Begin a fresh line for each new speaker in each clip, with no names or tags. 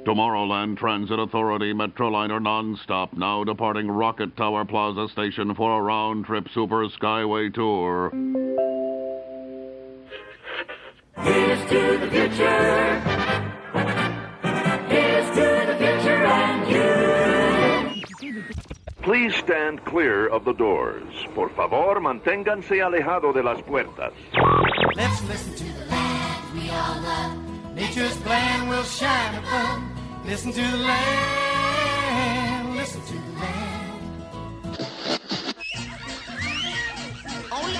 Tomorrowland Transit Authority Metroliner nonstop, now departing Rocket Tower Plaza Station for a round-trip Super Skyway tour.
Here's to the future. Here's to the future and you.
Please stand clear of the doors. Por favor, manténganse alejado de las puertas.
Let's listen to the land we all love. Nature's plan will shine above. Listen to the land, listen to the land.
Ole,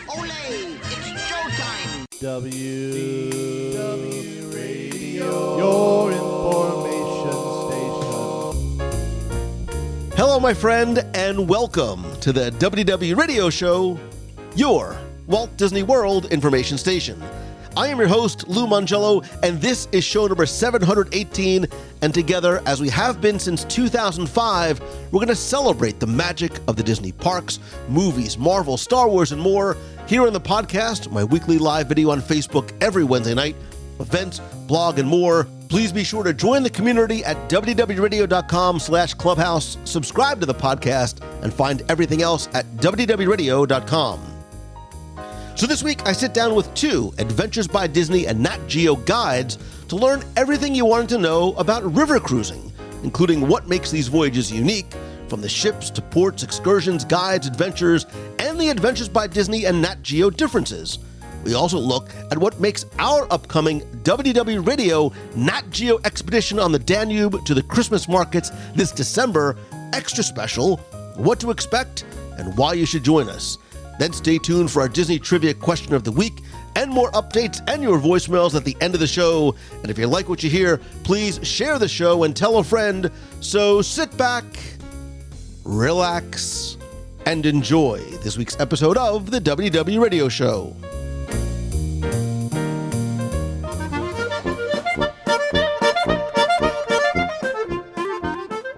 ole, it's showtime.
WDW Radio, your information station.
Hello, my friend, and welcome to the WDW Radio Show, your Walt Disney World information station. I am your host, Lou Mangello, and this is show number 718, and together, as we have been since 2005, we're going to celebrate the magic of the Disney parks, movies, Marvel, Star Wars, and more here on the podcast, my weekly live video on Facebook every Wednesday night, events, blog, and more. Please be sure to join the community at wdwradio.com/clubhouse, subscribe to the podcast, and find everything else at wdwradio.com. So this week, I sit down with two Adventures by Disney and NatGeo guides to learn everything you wanted to know about river cruising, including what makes these voyages unique, from the ships to ports, excursions, guides, adventures, and the Adventures by Disney and NatGeo differences. We also look at what makes our upcoming WDW Radio NatGeo Expedition on the Danube to the Christmas markets this December extra special, what to expect, and why you should join us. Then stay tuned for our Disney Trivia Question of the Week and more updates and your voicemails at the end of the show. And if you like what you hear, please share the show and tell a friend. So sit back, relax, and enjoy this week's episode of the WDW Radio Show.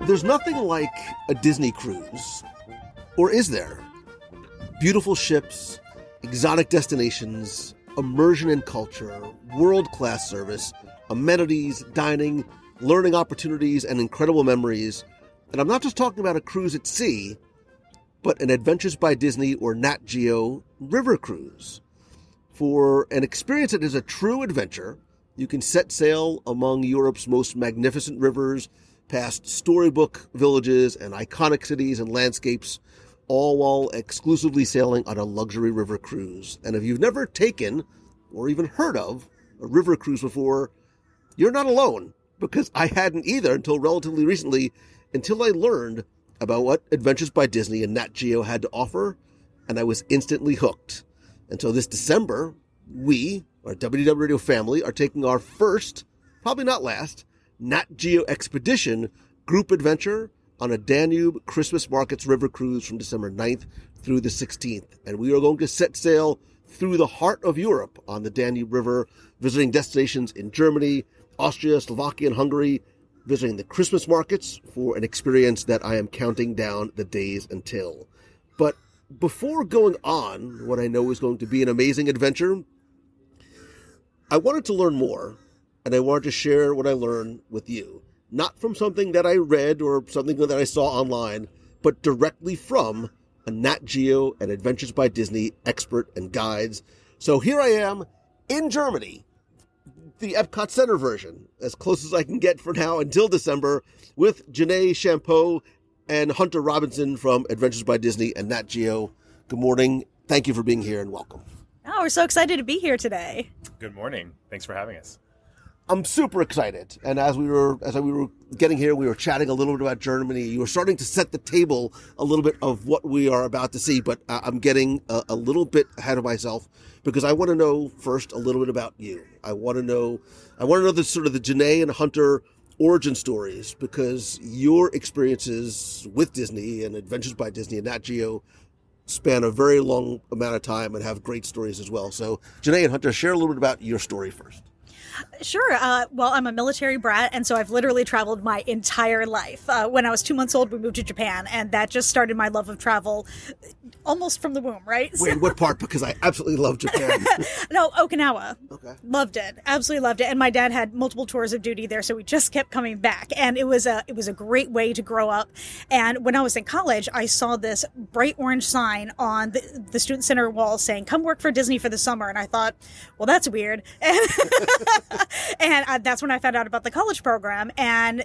There's nothing like a Disney cruise, or is there? Beautiful ships, exotic destinations, immersion in culture, world-class service, amenities, dining, learning opportunities, and incredible memories. And I'm not just talking about a cruise at sea, but an Adventures by Disney or NatGeo river cruise. For an experience that is a true adventure, you can set sail among Europe's most magnificent rivers, past storybook villages and iconic cities and landscapes, all while exclusively sailing on a luxury river cruise. And if you've never taken or even heard of a river cruise before, you're not alone, because I hadn't either until relatively recently, until I learned about what Adventures by Disney and NatGeo had to offer, and I was instantly hooked. And so this December, we, our WDW Radio family, are taking our first, probably not last, NatGeo Expedition group adventure on a Danube Christmas Markets River Cruise from December 9th through the 16th. And we are going to set sail through the heart of Europe on the Danube River, visiting destinations in Germany, Austria, Slovakia, and Hungary, visiting the Christmas markets for an experience that I am counting down the days until. But before going on what I know is going to be an amazing adventure, I wanted to learn more, and I wanted to share what I learned with you. Not from something that I read or something that I saw online, but directly from a NatGeo and Adventures by Disney expert and guides. So here I am in Germany, the Epcot Center version, as close as I can get for now until December, with Janae Champeau and Hunter Robinson from Adventures by Disney and NatGeo. Good morning. Thank you for being here and welcome.
Oh, we're so excited to be here today.
Good morning. Thanks for having us.
I'm super excited. And as we were getting here, we were chatting a little bit about Germany. You were starting to set the table a little bit of what we are about to see, but I'm getting a little bit ahead of myself because I want to know first a little bit about you. I want to know the sort of the Janae and Hunter origin stories, because your experiences with Disney and Adventures by Disney and NatGeo span a very long amount of time and have great stories as well. So Janae and Hunter, share a little bit about your story first.
Sure. Well, I'm a military brat, and so I've literally traveled my entire life. When I was 2 months old, we moved to Japan, and that just started my love of travel almost from the womb, right?
Wait, what part? Because I absolutely love Japan.
No, Okinawa.
Okay.
Loved it. Absolutely loved it. And my dad had multiple tours of duty there, so we just kept coming back. And it was a great way to grow up. And when I was in college, I saw this bright orange sign on the student center wall saying, "Come work for Disney for the summer." And I thought, well, that's weird. And that's when I found out about the college program. And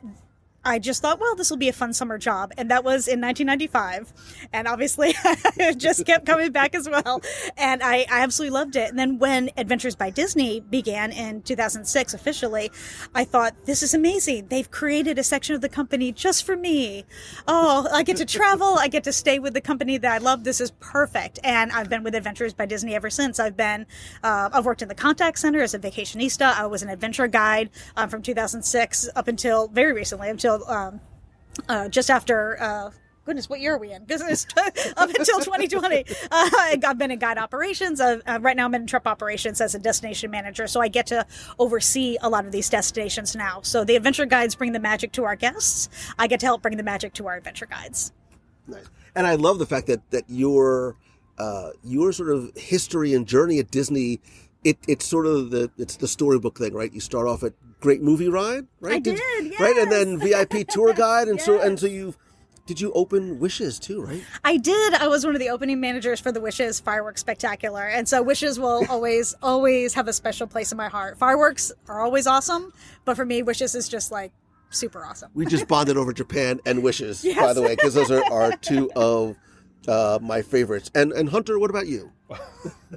I just thought, well, this will be a fun summer job. And that was in 1995. And obviously, it just kept coming back as well. And I absolutely loved it. And then when Adventures by Disney began in 2006 officially, I thought, this is amazing. They've created a section of the company just for me. Oh, I get to travel. I get to stay with the company that I love. This is perfect. And I've been with Adventures by Disney ever since. I've worked in the contact center as a vacationista. I was an adventure guide from 2006 up until very recently, until just after, goodness, what year are we in? Up until 2020. I've been in guide operations. Right now I'm in trip operations as a destination manager. So I get to oversee a lot of these destinations now. So the adventure guides bring the magic to our guests. I get to help bring the magic to our adventure guides.
Nice. And I love the fact that your sort of history and journey at Disney, it's sort of it's the storybook thing, right? You start off at great movie ride, right?
I did, yes.
Right, and then VIP tour guide, and
Yes.
so did you open Wishes too, right?
I did. I was one of the opening managers for the Wishes Fireworks Spectacular. And so Wishes will always have a special place in my heart. Fireworks are always awesome, but for me, Wishes is just like super awesome.
We just bonded over Japan and Wishes,
Yes.
by the way, because those are two of my favorites. And Hunter, what about you?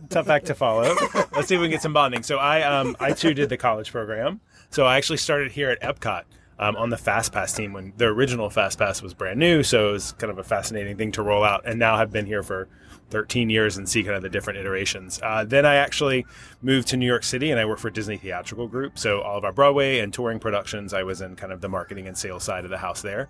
Tough act to follow. Let's see if we can get some bonding. So I too did the college program. So I actually started here at Epcot on the FastPass team when the original FastPass was brand new. So it was kind of a fascinating thing to roll out. And now I've been here for 13 years and see kind of the different iterations. Then I actually moved to New York City and I work for Disney Theatrical Group. So all of our Broadway and touring productions, I was in kind of the marketing and sales side of the house there.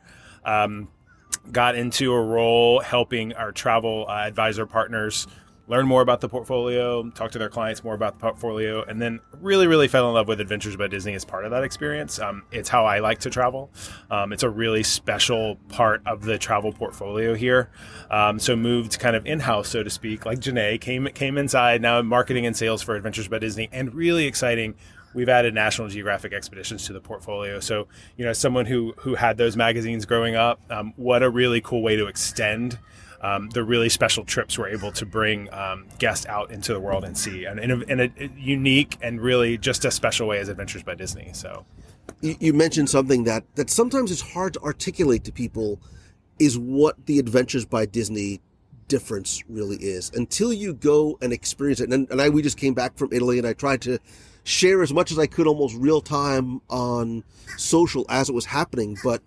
Got into a role helping our travel advisor partners learn more about the portfolio, talk to their clients more about the portfolio, and then really, really fell in love with Adventures by Disney as part of that experience. It's how I like to travel. It's a really special part of the travel portfolio here. So moved kind of in-house, so to speak, like Janae, came inside, now marketing and sales for Adventures by Disney, and really exciting, we've added National Geographic Expeditions to the portfolio. So, someone who had those magazines growing up, what a really cool way to extend the really special trips we're able to bring guests out into the world and see, and in a unique and really just a special way as Adventures by Disney. So,
You mentioned something that sometimes is hard to articulate to people, is what the Adventures by Disney difference really is until you go and experience it. And we just came back from Italy, and I tried to share as much as I could almost real time on social as it was happening. But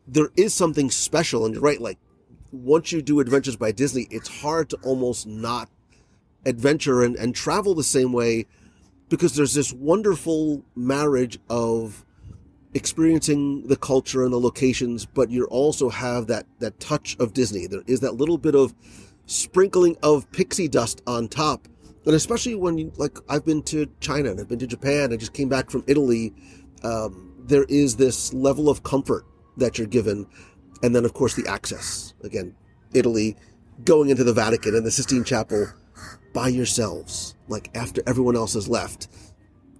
there is something special, and you're right, like once you do Adventures by Disney, it's hard to almost not adventure and travel the same way, because there's this wonderful marriage of experiencing the culture and the locations, but you also have that touch of Disney. There is that little bit of sprinkling of pixie dust on top. And especially when I've been to China and I've been to Japan, I just came back from Italy, there is this level of comfort that you're given. And then, of course, the access. Again, Italy, going into the Vatican and the Sistine Chapel by yourselves, like after everyone else has left.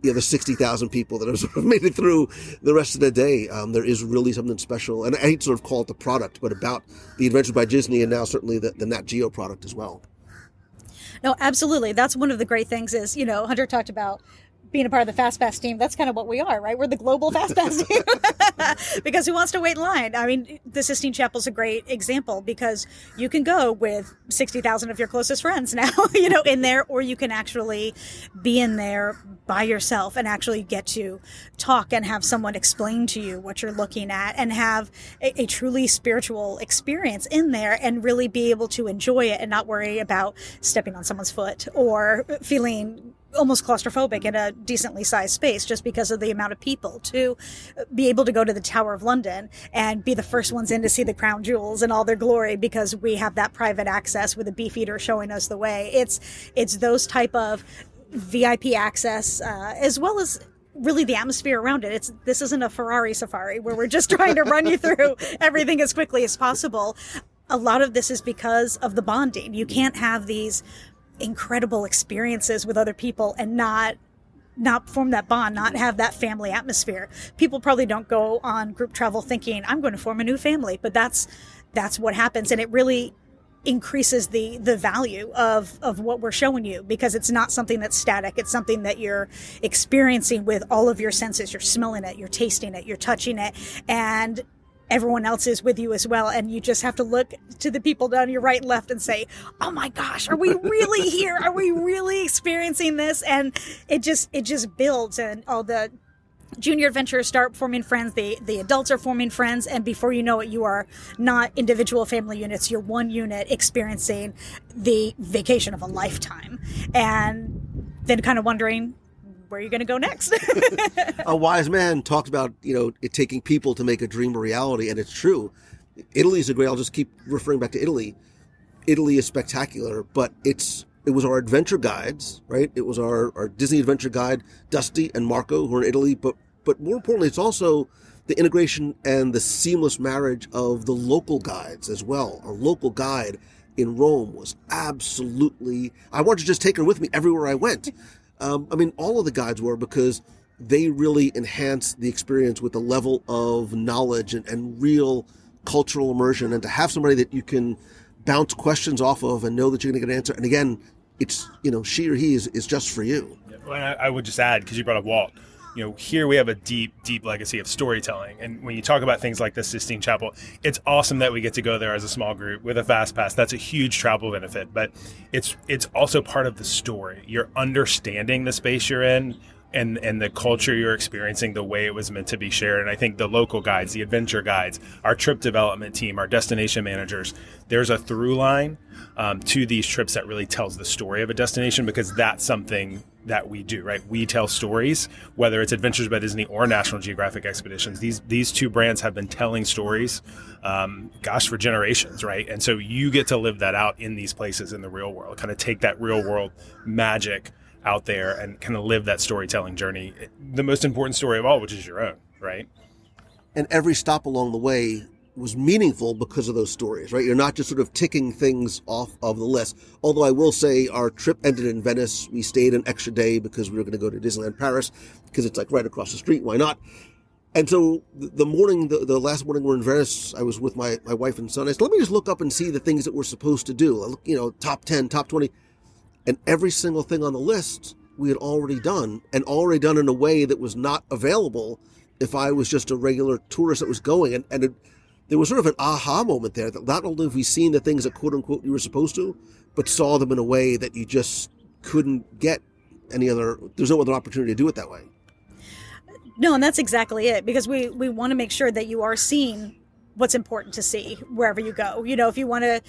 The 60,000 people that have sort of made it through the rest of the day. There is really something special. And I hate to sort of call it the product, but about the Adventures by Disney, and now certainly the NatGeo product as well.
No, absolutely. That's one of the great things is, Hunter talked about being a part of the FastPass team. That's kind of what we are, right? We're the global FastPass team. Because who wants to wait in line? I mean, the Sistine Chapel is a great example, because you can go with 60,000 of your closest friends now, in there, or you can actually be in there by yourself and actually get to talk and have someone explain to you what you're looking at, and have a truly spiritual experience in there, and really be able to enjoy it and not worry about stepping on someone's foot or feeling almost claustrophobic in a decently sized space just because of the amount of people. To be able to go to the Tower of London and be the first ones in to see the crown jewels in all their glory because we have that private access with a beefeater showing us the way. It's those type of VIP access, as well as really the atmosphere around it. This isn't a Ferrari safari where we're just trying to run you through everything as quickly as possible. A lot of this is because of the bonding. You can't have these incredible experiences with other people and not form that bond, not have that family atmosphere. People probably don't go on group travel thinking, I'm going to form a new family, but that's what happens. And it really increases the value of what we're showing you, because it's not something that's static. It's something that you're experiencing with all of your senses. You're smelling it, you're tasting it, you're touching it, and everyone else is with you as well. And you just have to look to the people down your right and left and say, oh my gosh, are we really here? Are we really experiencing this? And it just builds, and all the junior adventurers start forming friends, the adults are forming friends, and before you know it, you are not individual family units, you're one unit experiencing the vacation of a lifetime. And then kind of wondering, where are you going to go next?
A wise man talks about, it taking people to make a dream a reality, and it's true. Italy is a great, I'll just keep referring back to Italy. Italy is spectacular, but it was our adventure guides, right? It was our Disney adventure guide, Dusty and Marco, who are in Italy, but more importantly, it's also the integration and the seamless marriage of the local guides as well. Our local guide in Rome was absolutely, I wanted to just take her with me everywhere I went. All of the guides were, because they really enhanced the experience with a level of knowledge and real cultural immersion, and to have somebody that you can bounce questions off of and know that you're going to get an answer. And again, it's, she or he is just for you.
Well, and I would just add, because you brought up Walt, here we have a deep, deep legacy of storytelling. And when you talk about things like the Sistine Chapel, it's awesome that we get to go there as a small group with a fast pass. That's a huge travel benefit, but it's also part of the story. You're understanding the space you're in and the culture you're experiencing the way it was meant to be shared. And I think the local guides, the adventure guides, our trip development team, our destination managers, there's a through line to these trips that really tells the story of a destination, because that's something that we do, right? We tell stories, whether it's Adventures by Disney or National Geographic Expeditions. These two brands have been telling stories, for generations, right? And so you get to live that out in these places in the real world, kind of take that real world magic out there and kind of live that storytelling journey, the most important story of all, which is your own, right?
And every stop along the way was meaningful because of those stories, right? You're not just sort of ticking things off of the list. Although I will say our trip ended in Venice. We stayed an extra day because we were going to go to Disneyland Paris, because it's like right across the street. Why not? And so the last morning we're in Venice, I was with my wife and son. I said, let me just look up and see the things that we're supposed to do. Top 10, top 20. And every single thing on the list we had already done, and already done in a way that was not available if I was just a regular tourist that was going. There was sort of an aha moment there, that not only have we seen the things that quote unquote you were supposed to, but saw them in a way that you just couldn't get there's no other opportunity to do it that way.
No, and that's exactly it, because we want to make sure that you are seeing what's important to see wherever you go. If you want to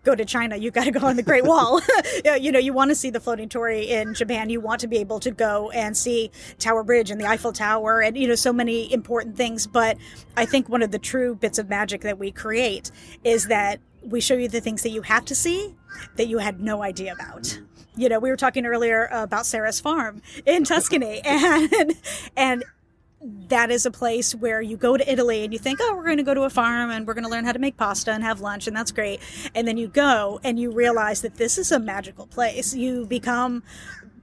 go to China, you got to go on the Great Wall. You want to see the floating torii in Japan. You want to be able to go and see Tower Bridge and the Eiffel Tower and, so many important things. But I think one of the true bits of magic that we create is that we show you the things that you have to see that you had no idea about. We were talking earlier about Sarah's farm in Tuscany, and that is a place where you go to Italy and you think, oh, we're going to go to a farm and we're going to learn how to make pasta and have lunch, and that's great. And then you go and you realize that this is a magical place. You become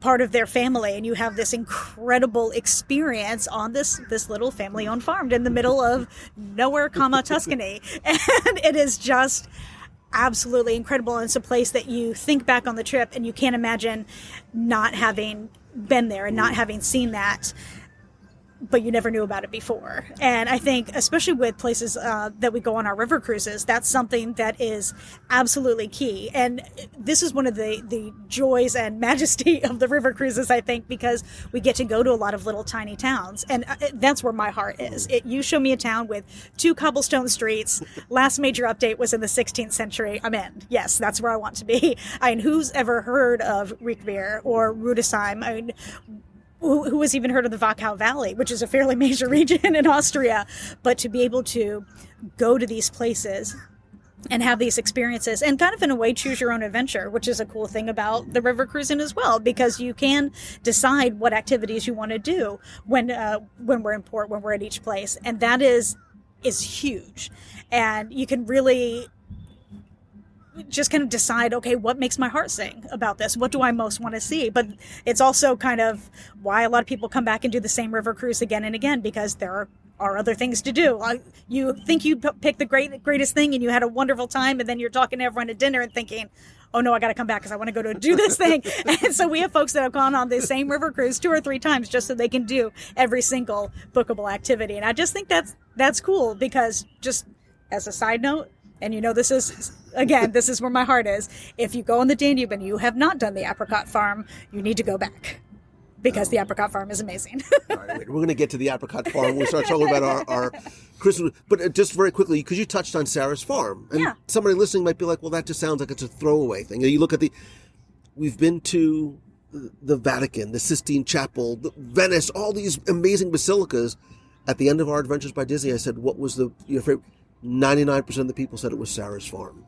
part of their family, and you have this incredible experience on this little family-owned farm in the middle of nowhere, Tuscany. And it is just absolutely incredible. And it's a place that you think back on the trip and you can't imagine not having been there and not having seen that, but you never knew about it before. And I think, especially with places that we go on our river cruises, that's something that is absolutely key. And this is one of the joys and majesty of the river cruises, I think, because we get to go to a lot of little tiny towns. And that's where my heart is. You show me a town with 2 cobblestone streets. Last major update was in the 16th century. I'm in. Yes, that's where I want to be. Who's ever heard of Riekmeer or Rudesheim? Who has even heard of the Wachau Valley, which is a fairly major region in Austria? But to be able to go to these places and have these experiences, and kind of in a way choose your own adventure, which is a cool thing about the river cruising as well, because you can decide what activities you want to do when we're in port, when we're at each place, and that is huge. And you can really just kind of decide, okay, what makes my heart sing about this? What do I most want to see? But it's also kind of why a lot of people come back and do the same river cruise again and again, because there are other things to do. You think you picked the greatest thing and you had a wonderful time, and then you're talking to everyone at dinner and thinking, oh no, I got to come back because I want to go to do this thing. And so we have folks that have gone on the same river cruise 2 or 3 times just so they can do every single bookable activity. And I just think that's cool, because just as a side note, and this is, again, this is where my heart is. If you go on the Danube and you have not done the apricot farm, you need to go back, because the apricot farm is amazing.
All right, we're going to get to the apricot farm when we start talking about our Christmas. But just very quickly, because you touched on Sarah's farm. And somebody listening might be like, well, that just sounds like it's a throwaway thing. You look at we've been to the Vatican, the Sistine Chapel, Venice, all these amazing basilicas. At the end of our Adventures by Disney, I said, what was your favorite? 99% of the people said it was Sarah's farm.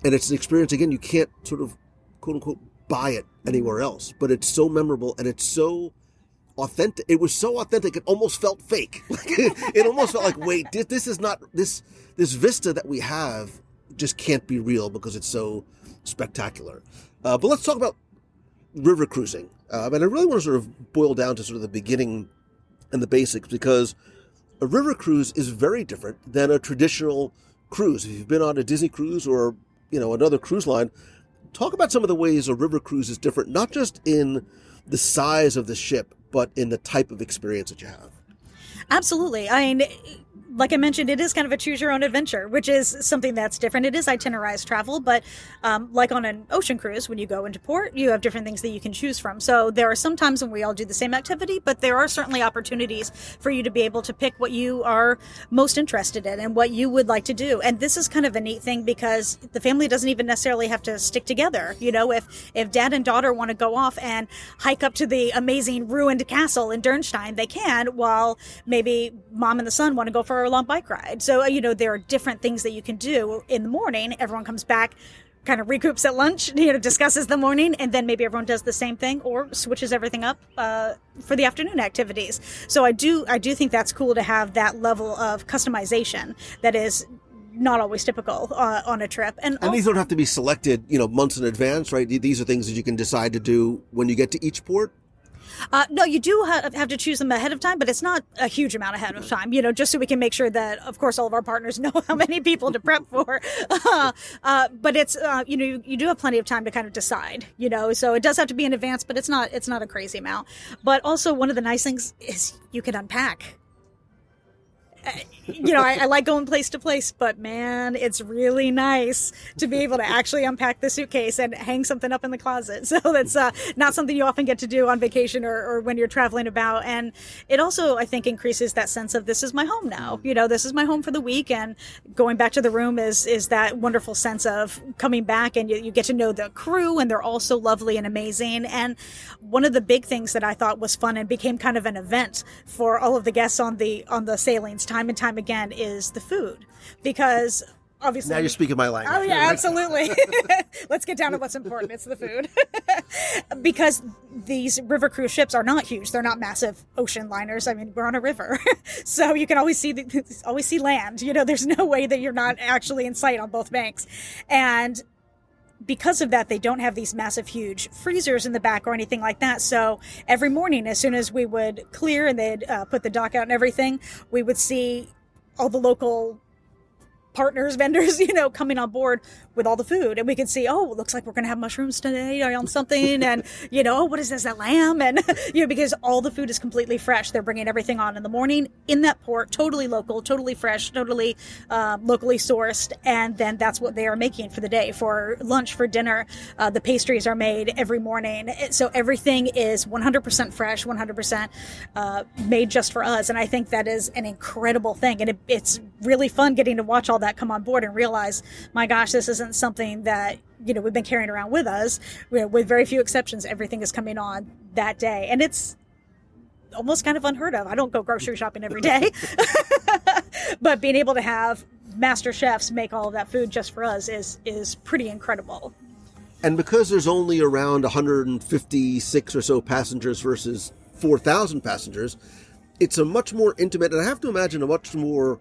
And it's an experience, again, you can't sort of, quote unquote, buy it anywhere else. But it's so memorable and it's so authentic. It was so authentic, it almost felt fake. It almost felt like, wait, this is not, this vista that we have just can't be real because it's so spectacular. But let's talk about river cruising. And I really want to sort of boil down to sort of the beginning and the basics, because a river cruise is very different than a traditional cruise. If you've been on a Disney cruise or, another cruise line, talk about some of the ways a river cruise is different, not just in the size of the ship, but in the type of experience that you have.
Absolutely. I mean, like I mentioned, it is kind of a choose your own adventure, which is something that's different. It is itinerized travel, but like on an ocean cruise, when you go into port, you have different things that you can choose from. So there are some times when we all do the same activity, but there are certainly opportunities for you to be able to pick what you are most interested in and what you would like to do. And this is kind of a neat thing, because the family doesn't even necessarily have to stick together. If dad and daughter want to go off and hike up to the amazing ruined castle in Dernstein, they can, while maybe mom and the son want to go for a long bike ride. So, there are different things that you can do in the morning. Everyone comes back, kind of recoups at lunch, discusses the morning, and then maybe everyone does the same thing or switches everything up for the afternoon activities. So I do think that's cool to have that level of customization that is not always typical on a trip. And
these don't have to be selected, months in advance, right? These are things that you can decide to do when you get to each port.
No, you do have to choose them ahead of time, but it's not a huge amount ahead of time, just so we can make sure that, of course, all of our partners know how many people to prep for. But it's, you do have plenty of time to kind of decide, so it does have to be in advance, but it's not a crazy amount. But also, one of the nice things is you can unpack. I like going place to place, but man, it's really nice to be able to actually unpack the suitcase and hang something up in the closet. So that's not something you often get to do on vacation or when you're traveling about. And it also, I think, increases that sense of this is my home now. This is my home for the week, and going back to the room is that wonderful sense of coming back, and you get to know the crew, and they're all so lovely and amazing. And one of the big things that I thought was fun and became kind of an event for all of the guests on the sailings time and time again is the food, because obviously
now you're speaking my language.
Oh yeah, absolutely. Let's get down to what's important. It's the food. Because these river cruise ships are not huge. They're not massive ocean liners. I mean, we're on a river, so you can always see land. There's no way that you're not actually in sight on both banks, and because of that, they don't have these massive, huge freezers in the back or anything like that. So every morning, as soon as we would clear and they'd put the dock out and everything, we would see all the local partners, vendors, coming on board with all the food. And we could see, oh, it looks like we're going to have mushrooms today on something. And, oh, what is this, that lamb? And, because all the food is completely fresh. They're bringing everything on in the morning in that port, totally local, totally fresh, totally locally sourced. And then that's what they are making for the day, for lunch, for dinner. The pastries are made every morning. So everything is 100% fresh, 100% made just for us. And I think that is an incredible thing. And it's really fun getting to watch all that come on board and realize, my gosh, this isn't something that we've been carrying around with us. With very few exceptions, everything is coming on that day, and it's almost kind of unheard of. I don't go grocery shopping every day, but being able to have master chefs make all of that food just for us is pretty incredible.
And because there's only around 156 or so passengers versus 4,000 passengers, it's a much more intimate, and I have to imagine a much more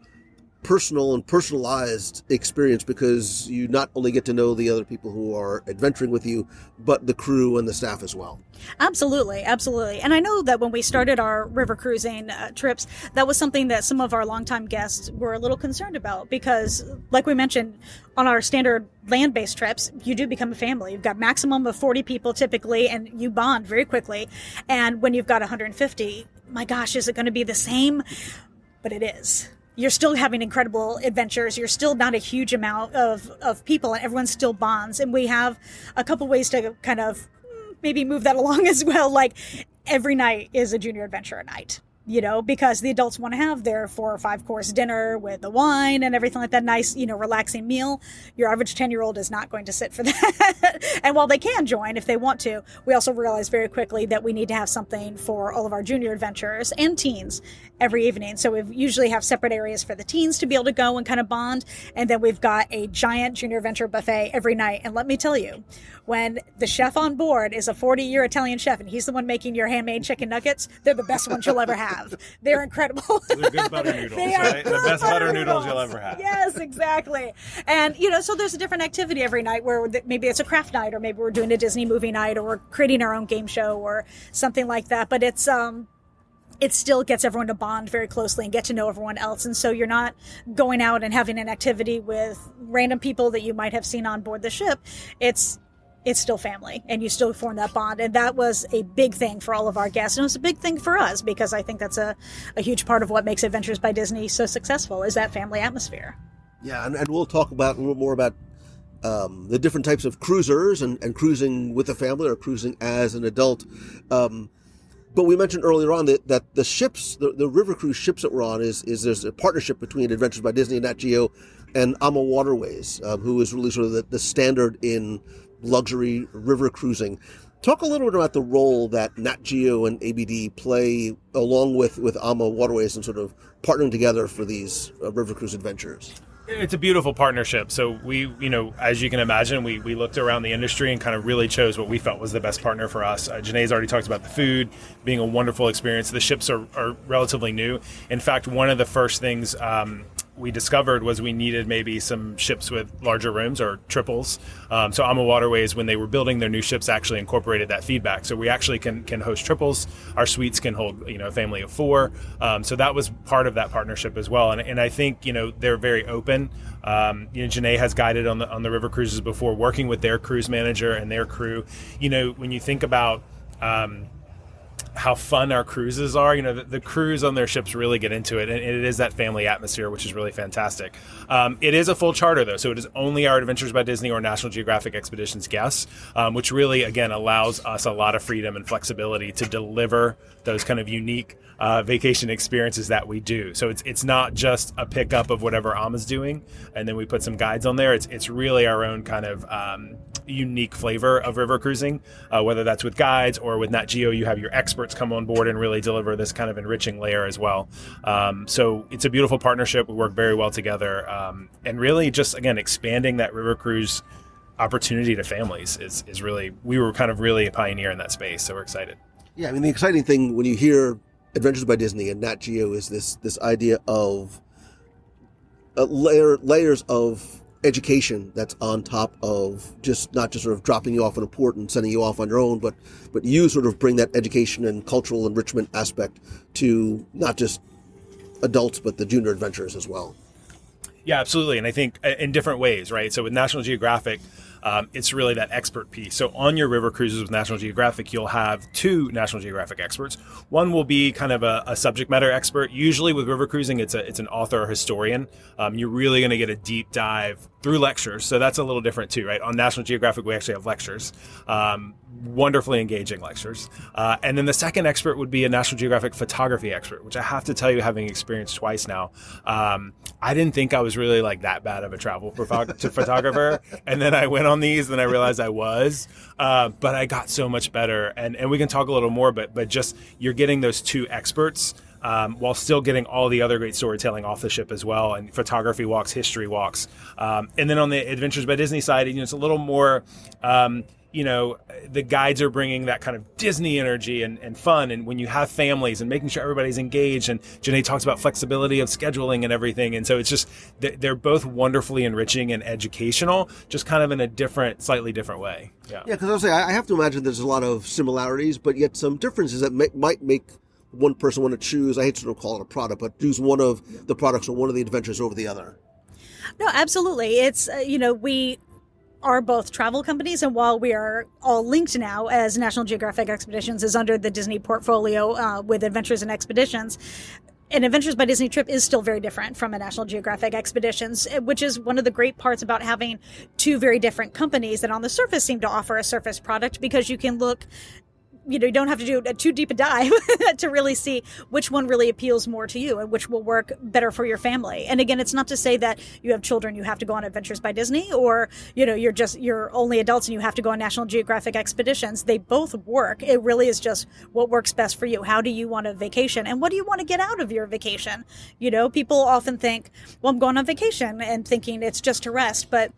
personal and personalized experience, because you not only get to know the other people who are adventuring with you, but the crew and the staff as well.
Absolutely. And I know that when we started our river cruising trips, that was something that some of our longtime guests were a little concerned about, because like we mentioned, on our standard land-based trips, you do become a family. You've got maximum of 40 people typically, and you bond very quickly. And when you've got 150, my gosh, is it going to be the same? But it is. You're still having incredible adventures. You're still not a huge amount of people, and everyone still bonds. And we have a couple ways to kind of maybe move that along as well. Like every night is a junior adventure night, because the adults want to have their 4 or 5 course dinner with the wine and everything like that, nice, relaxing meal. Your average 10-year-old is not going to sit for that. And while they can join if they want to, we also realize very quickly that we need to have something for all of our junior adventurers and teens every evening. So we usually have separate areas for the teens to be able to go and kind of bond. And then we've got a giant junior adventure buffet every night. And let me tell you, when the chef on board is a 40-year Italian chef and he's the one making your handmade chicken nuggets, they're the best ones you'll ever have. They're incredible.
They're good butter noodles, right? The best butter noodles you'll ever have.
Yes, exactly. And, so there's a different activity every night where maybe it's a craft night, or maybe we're doing a Disney movie night, or we're creating our own game show or something like that. But it still gets everyone to bond very closely and get to know everyone else. And so you're not going out and having an activity with random people that you might have seen on board the ship. It's still family, and you still form that bond. And that was a big thing for all of our guests. And it was a big thing for us, because I think that's a huge part of what makes Adventures by Disney so successful, is that family atmosphere.
Yeah, and we'll talk about a little more about the different types of cruisers and cruising with a family or cruising as an adult. But we mentioned earlier on that the ships, the river cruise ships that we're on, is there's a partnership between Adventures by Disney and NatGeo and AMA Waterways, who is really sort of the standard in luxury river cruising. Talk a little bit about the role that NatGeo and ABD play along with AMA Waterways and sort of partnering together for these river cruise adventures.
It's a beautiful partnership. So we, as you can imagine, we looked around the industry and kind of really chose what we felt was the best partner for us. Janae's already talked about the food being a wonderful experience. The ships are relatively new. In fact, one of the first things we discovered was we needed maybe some ships with larger rooms or triples. So AMA Waterways, when they were building their new ships, actually incorporated that feedback. So we actually can host triples. Our suites can hold a family of 4. So that was part of that partnership as well. And I think they're very open. Janae has guided on the river cruises before, working with their cruise manager and their crew. When you think about how fun our cruises are, the crews on their ships really get into it, and it is that family atmosphere, which is really fantastic. It is a full charter though, so it is only our Adventures by Disney or National Geographic Expeditions guests, which really again allows us a lot of freedom and flexibility to deliver those kind of unique vacation experiences that we do. So it's not just a pickup of whatever AMA's doing and then we put some guides on there. It's really our own kind of unique flavor of river cruising, whether that's with guides or with NatGeo. You have your experts come on board and really deliver this kind of enriching layer as well. So it's a beautiful partnership. We work very well together, and really just again expanding that river cruise opportunity to families is really, we were kind of really a pioneer in that space, so we're excited.
Yeah, I mean, the exciting thing when you hear Adventures by Disney and NatGeo is this idea of layers of education that's on top of not just sort of dropping you off in a port and sending you off on your own, but you sort of bring that education and cultural enrichment aspect to not just adults, but the junior adventurers as well.
Yeah, absolutely. And I think in different ways, right? So with National Geographic, it's really that expert piece. So on your river cruises with National Geographic, you'll have 2 National Geographic experts. One will be kind of a subject matter expert. Usually with river cruising, it's an author or historian. You're really going to get a deep dive through lectures. So that's a little different too, right? On National Geographic, we actually have lectures, wonderfully engaging lectures. And then the second expert would be a National Geographic photography expert, which I have to tell you, having experienced twice now, I didn't think I was really like that bad of a travel photographer. And then I went on these and I realized I was, but I got so much better. And we can talk a little more, but just you're getting those 2 experts while still getting all the other great storytelling off the ship as well, and photography walks, history walks. And then on the Adventures by Disney side, it's a little more, the guides are bringing that kind of Disney energy and fun. And when you have families and making sure everybody's engaged, and Janae talks about flexibility of scheduling and everything. And so it's just, they're both wonderfully enriching and educational, just kind of in a slightly different way. Yeah,
because I was saying, I have to imagine there's a lot of similarities, but yet some differences that might make one person want to choose, I hate to call it a product, but choose one of the products or one of the adventures over the other.
No, absolutely. It's, we are both travel companies, and while we are all linked now as National Geographic Expeditions is under the Disney portfolio with Adventures and Expeditions, an Adventures by Disney trip is still very different from a National Geographic Expeditions, which is one of the great parts about having two very different companies that on the surface seem to offer a surface product, because you can look, you don't have to do too deep a dive to really see which one really appeals more to you and which will work better for your family. And again, it's not to say that you have children, you have to go on Adventures by Disney, or, you're only adults and you have to go on National Geographic Expeditions. They both work. It really is just what works best for you. How do you want a vacation? And what do you want to get out of your vacation? People often think, well, I'm going on vacation, and thinking it's just to rest, but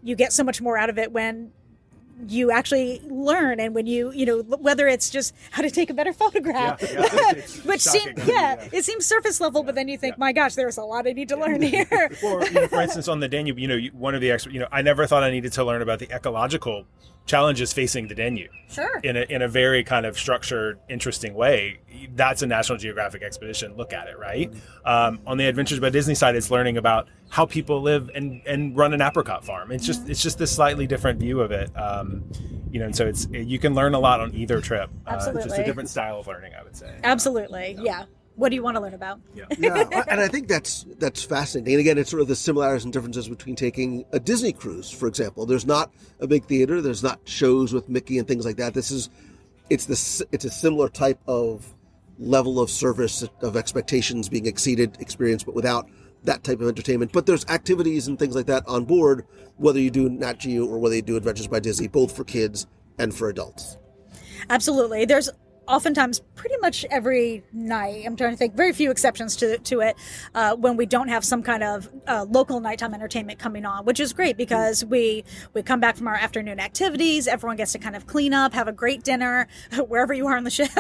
you get so much more out of it when you actually learn, and when whether it's just how to take a better photograph, which it seems surface level, but then you think, my gosh, there's a lot I need to learn here.
Or, for instance, on the Danube, one of the experts, I never thought I needed to learn about the ecological challenges facing the Danube.
Sure.
In a very kind of structured, interesting way. That's a National Geographic expedition. Look at it, right? On the Adventures by Disney side, it's learning about how people live and run an apricot farm. It's just this slightly different view of it. And so you can learn a lot on either trip.
Absolutely.
Just a different style of learning, I would say.
Absolutely. Yeah. What do you want to learn about?
Yeah, and I think that's fascinating. And again, it's sort of the similarities and differences between taking a Disney cruise, for example. There's not a big theater. There's not shows with Mickey and things like that. It's a similar type of level of service, of expectations being exceeded experience, but without that type of entertainment. But there's activities and things like that on board, whether you do NatGeo or whether you do Adventures by Disney, both for kids and for adults.
Absolutely. There's oftentimes pretty much every night, I'm trying to think, very few exceptions to it, when we don't have some kind of local nighttime entertainment coming on, which is great because we come back from our afternoon activities, everyone gets to kind of clean up, have a great dinner, wherever you are on the ship,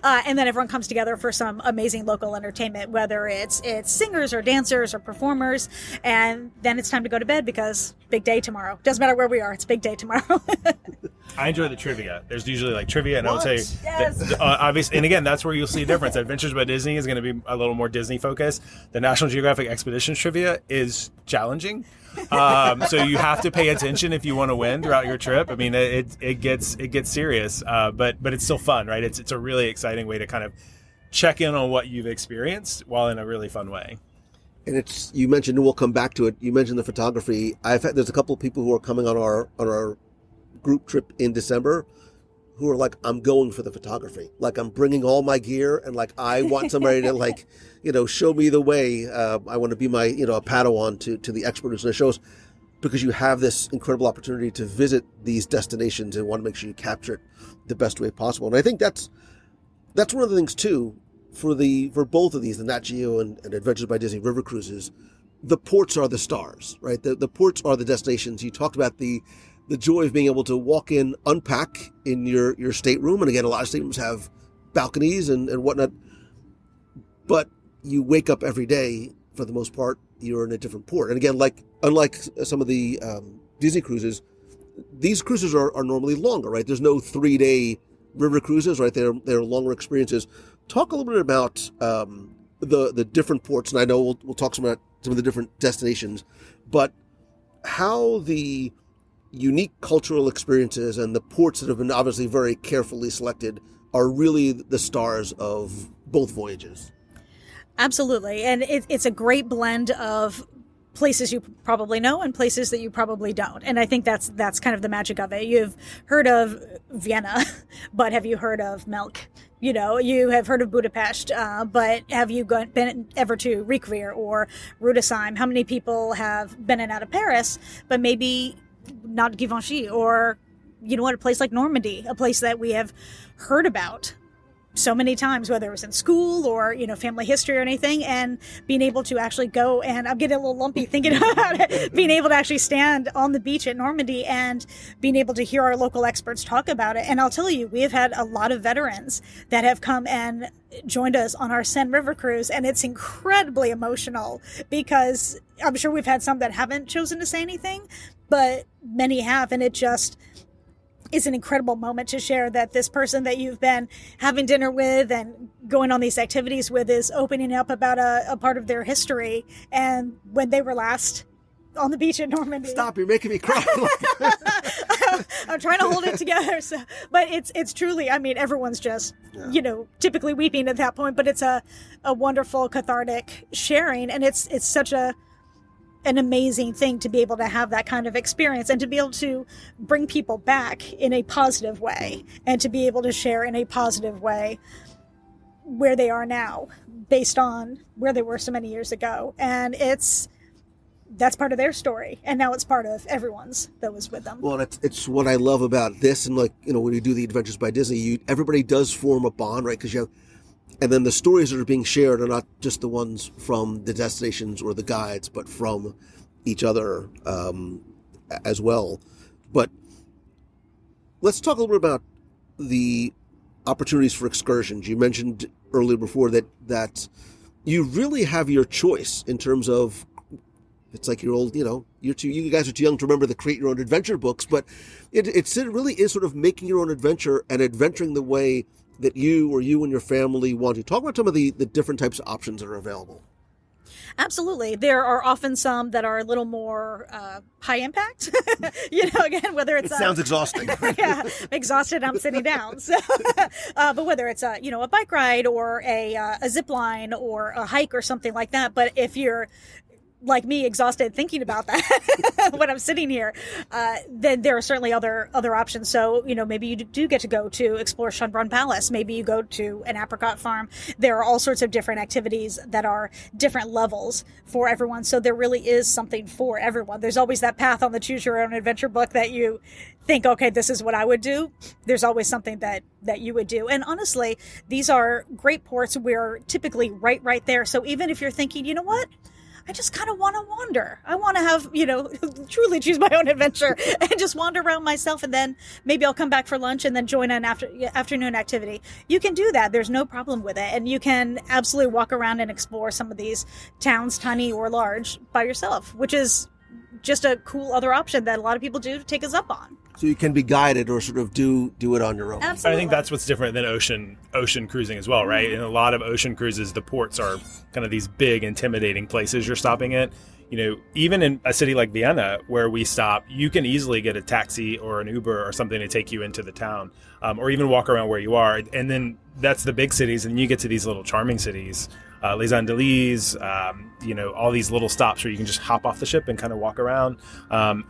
and then everyone comes together for some amazing local entertainment, whether it's singers or dancers or performers, and then it's time to go to bed because big day tomorrow. Doesn't matter where we are, it's big day tomorrow.
I enjoy the trivia. There's usually like trivia, and I would say, obviously, and again, that's where you'll see a difference. Adventures by Disney is going to be a little more Disney focused. The National Geographic Expedition trivia is challenging, so you have to pay attention if you want to win throughout your trip. I mean, it gets serious, but it's still fun, right? It's a really exciting way to kind of check in on what you've experienced while in a really fun way.
And you mentioned, and we'll come back to it. You mentioned the photography. There's a couple of people who are coming on our group trip in December who are like, I'm going for the photography. Like, I'm bringing all my gear, and like, I want somebody to show me the way. I want to be my, a Padawan to the expert who's going to show us, because you have this incredible opportunity to visit these destinations and want to make sure you capture it the best way possible. And I think that's one of the things too, for both of these, the NatGeo and Adventures by Disney river cruises. The ports are the stars, right? The ports are the destinations. You talked about the joy of being able to walk in, unpack in your stateroom. And again, a lot of staterooms have balconies and whatnot. But you wake up every day, for the most part, you're in a different port. And again, unlike some of the Disney cruises, these cruises are normally longer, right? There's no 3-day river cruises, right? They're longer experiences. Talk a little bit about the different ports, and I know we'll talk some about some of the different destinations, but how the unique cultural experiences and the ports that have been obviously very carefully selected are really the stars of both voyages.
Absolutely. And it's a great blend of places you probably know and places that you probably don't. And I think that's kind of the magic of it. You've heard of Vienna, but have you heard of Melk? You have heard of Budapest, but have you been ever to Reykjavik or Rudesheim? How many people have been in and out of Paris, but maybe not Givenchy, or a place like Normandy, a place that we have heard about so many times, whether it was in school or, family history or anything, and being able to actually go, and I'm getting a little lumpy thinking about it, being able to actually stand on the beach at Normandy and being able to hear our local experts talk about it. And I'll tell you, we have had a lot of veterans that have come and joined us on our Seine River cruise, and it's incredibly emotional because I'm sure we've had some that haven't chosen to say anything, but many have, and it just is an incredible moment to share that this person that you've been having dinner with and going on these activities with is opening up about a part of their history and when they were last on the beach at Normandy.
Stop, you're making me cry.
I'm trying to hold it together. But it's truly, everyone's just, typically weeping at that point, but it's a wonderful cathartic sharing. And it's such an amazing thing to be able to have that kind of experience and to be able to bring people back in a positive way and to be able to share in a positive way where they are now based on where they were so many years ago. And that's part of their story. And now it's part of everyone's that was with them.
Well, it's what I love about this. And when you do the Adventures by Disney, everybody does form a bond, right? Because and then the stories that are being shared are not just the ones from the destinations or the guides, but from each other as well. But let's talk a little bit about the opportunities for excursions. You mentioned earlier before that you really have your choice in terms of, it's like your old, you guys are too young to remember the Create Your Own Adventure books, but it really is sort of making your own adventure and adventuring the way that you and your family want to. Talk about some of the different types of options that are available.
Absolutely. There are often some that are a little more high impact. Again, whether it's...
It sounds exhausting.
Yeah, exhausted, I'm sitting down. So, but whether it's a bike ride or a zip line or a hike or something like that. But if you're like me, exhausted thinking about that when I'm sitting here, then there are certainly other options. So, maybe you do get to go to explore Schönbrunn Palace. Maybe you go to an apricot farm. There are all sorts of different activities that are different levels for everyone. So there really is something for everyone. There's always that path on the Choose Your Own Adventure book that you think, okay, this is what I would do. There's always something that you would do. And honestly, these are great ports. We're typically right there. So even if you're thinking, you know what? I just kind of want to wander. I want to have, truly choose my own adventure and just wander around myself. And then maybe I'll come back for lunch and then join an afternoon activity. You can do that. There's no problem with it. And you can absolutely walk around and explore some of these towns, tiny or large, by yourself, which is just a cool other option that a lot of people do take us up on.
So you can be guided or sort of do it on your own.
Absolutely.
I think that's what's different than ocean cruising as well, right? In a lot of ocean cruises, the ports are kind of these big, intimidating places you're stopping at. Even in a city like Vienna, where we stop, you can easily get a taxi or an Uber or something to take you into the town, or even walk around where you are. And then that's the big cities, and you get to these little charming cities, Les Andelys, all these little stops where you can just hop off the ship and kind of walk around.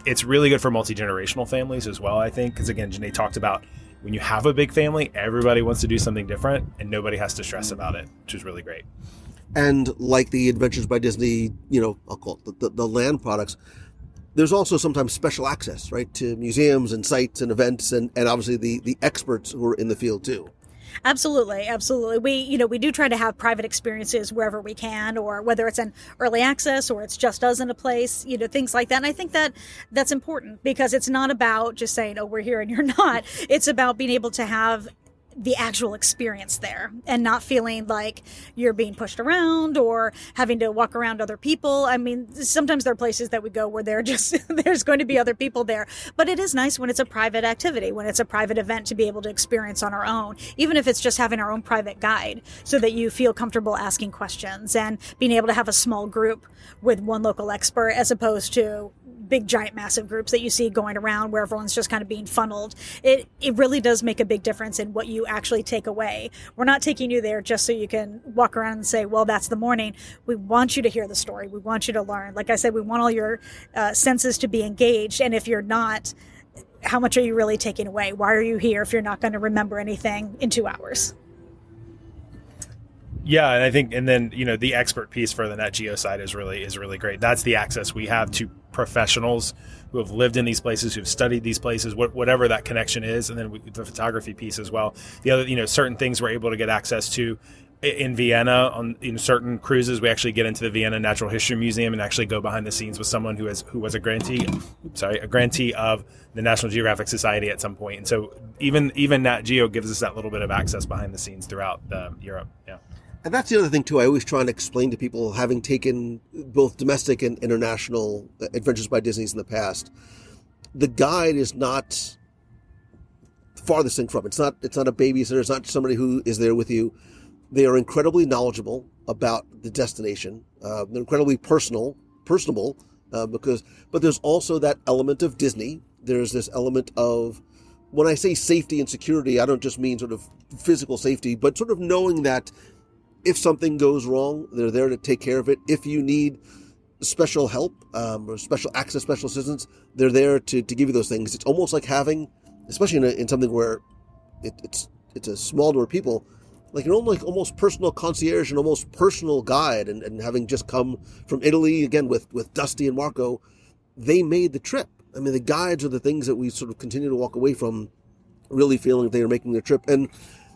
It's really good for multi-generational families as well, I think, because again, Janae talked about when you have a big family, everybody wants to do something different and nobody has to stress about it, which is really great.
And like the Adventures by Disney, I'll call it the land products, there's also sometimes special access, right, to museums and sites and events and obviously the experts who are in the field too.
Absolutely. We do try to have private experiences wherever we can, or whether it's an early access or it's just us in a place, things like that. And I think that's important because it's not about just saying, oh, we're here and you're not. It's about being able to have the actual experience there and not feeling like you're being pushed around or having to walk around other people. I mean, sometimes there are places that we go where there's going to be other people there, but it is nice when it's a private activity, when it's a private event to be able to experience on our own, even if it's just having our own private guide so that you feel comfortable asking questions and being able to have a small group with one local expert as opposed to big, giant, massive groups that you see going around where everyone's just kind of being funneled. It really does make a big difference in what you actually take away. We're not taking you there just so you can walk around and say, well, that's the morning. We want you to hear the story. We want you to learn. Like I said, we want all your senses to be engaged. And if you're not, how much are you really taking away? Why are you here if you're not going to remember anything in 2 hours?
Yeah, and I think, and then the expert piece for the NatGeo side is really great. That's the access we have to professionals who have lived in these places, who've studied these places, whatever that connection is, and then the photography piece as well. The other, certain things we're able to get access to in Vienna in certain cruises. We actually get into the Vienna Natural History Museum and actually go behind the scenes with someone who was a grantee of the National Geographic Society at some point. And so even Nat Geo gives us that little bit of access behind the scenes throughout Europe. Yeah.
And that's the other thing, too. I always try and explain to people, having taken both domestic and international Adventures by Disney's in the past, the guide is not farthest thing from. It's not a babysitter. It's not somebody who is there with you. They are incredibly knowledgeable about the destination. They're incredibly personable, but there's also that element of Disney. There's this element of, when I say safety and security, I don't just mean sort of physical safety, but sort of knowing that if something goes wrong, they're there to take care of it. If you need special help or special access, special assistance, they're there to give you those things. It's almost like having, especially in something where it's a small number of people, like your own almost personal concierge and almost personal guide. And having just come from Italy, again, with Dusty and Marco, they made the trip. I mean, the guides are the things that we sort of continue to walk away from really feeling that they are making the trip. And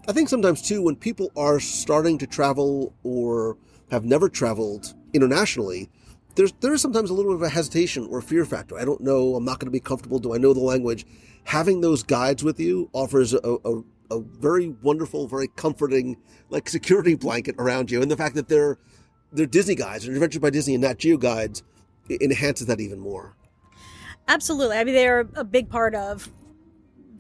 I think sometimes, too, when people are starting to travel or have never traveled internationally, there is sometimes a little bit of a hesitation or fear factor. I don't know. I'm not going to be comfortable. Do I know the language? Having those guides with you offers a very wonderful, very comforting, like, security blanket around you. And the fact that they're Disney guides, or Adventures by Disney and Nat Geo guides, it enhances that even more.
Absolutely. I mean, they're a big part of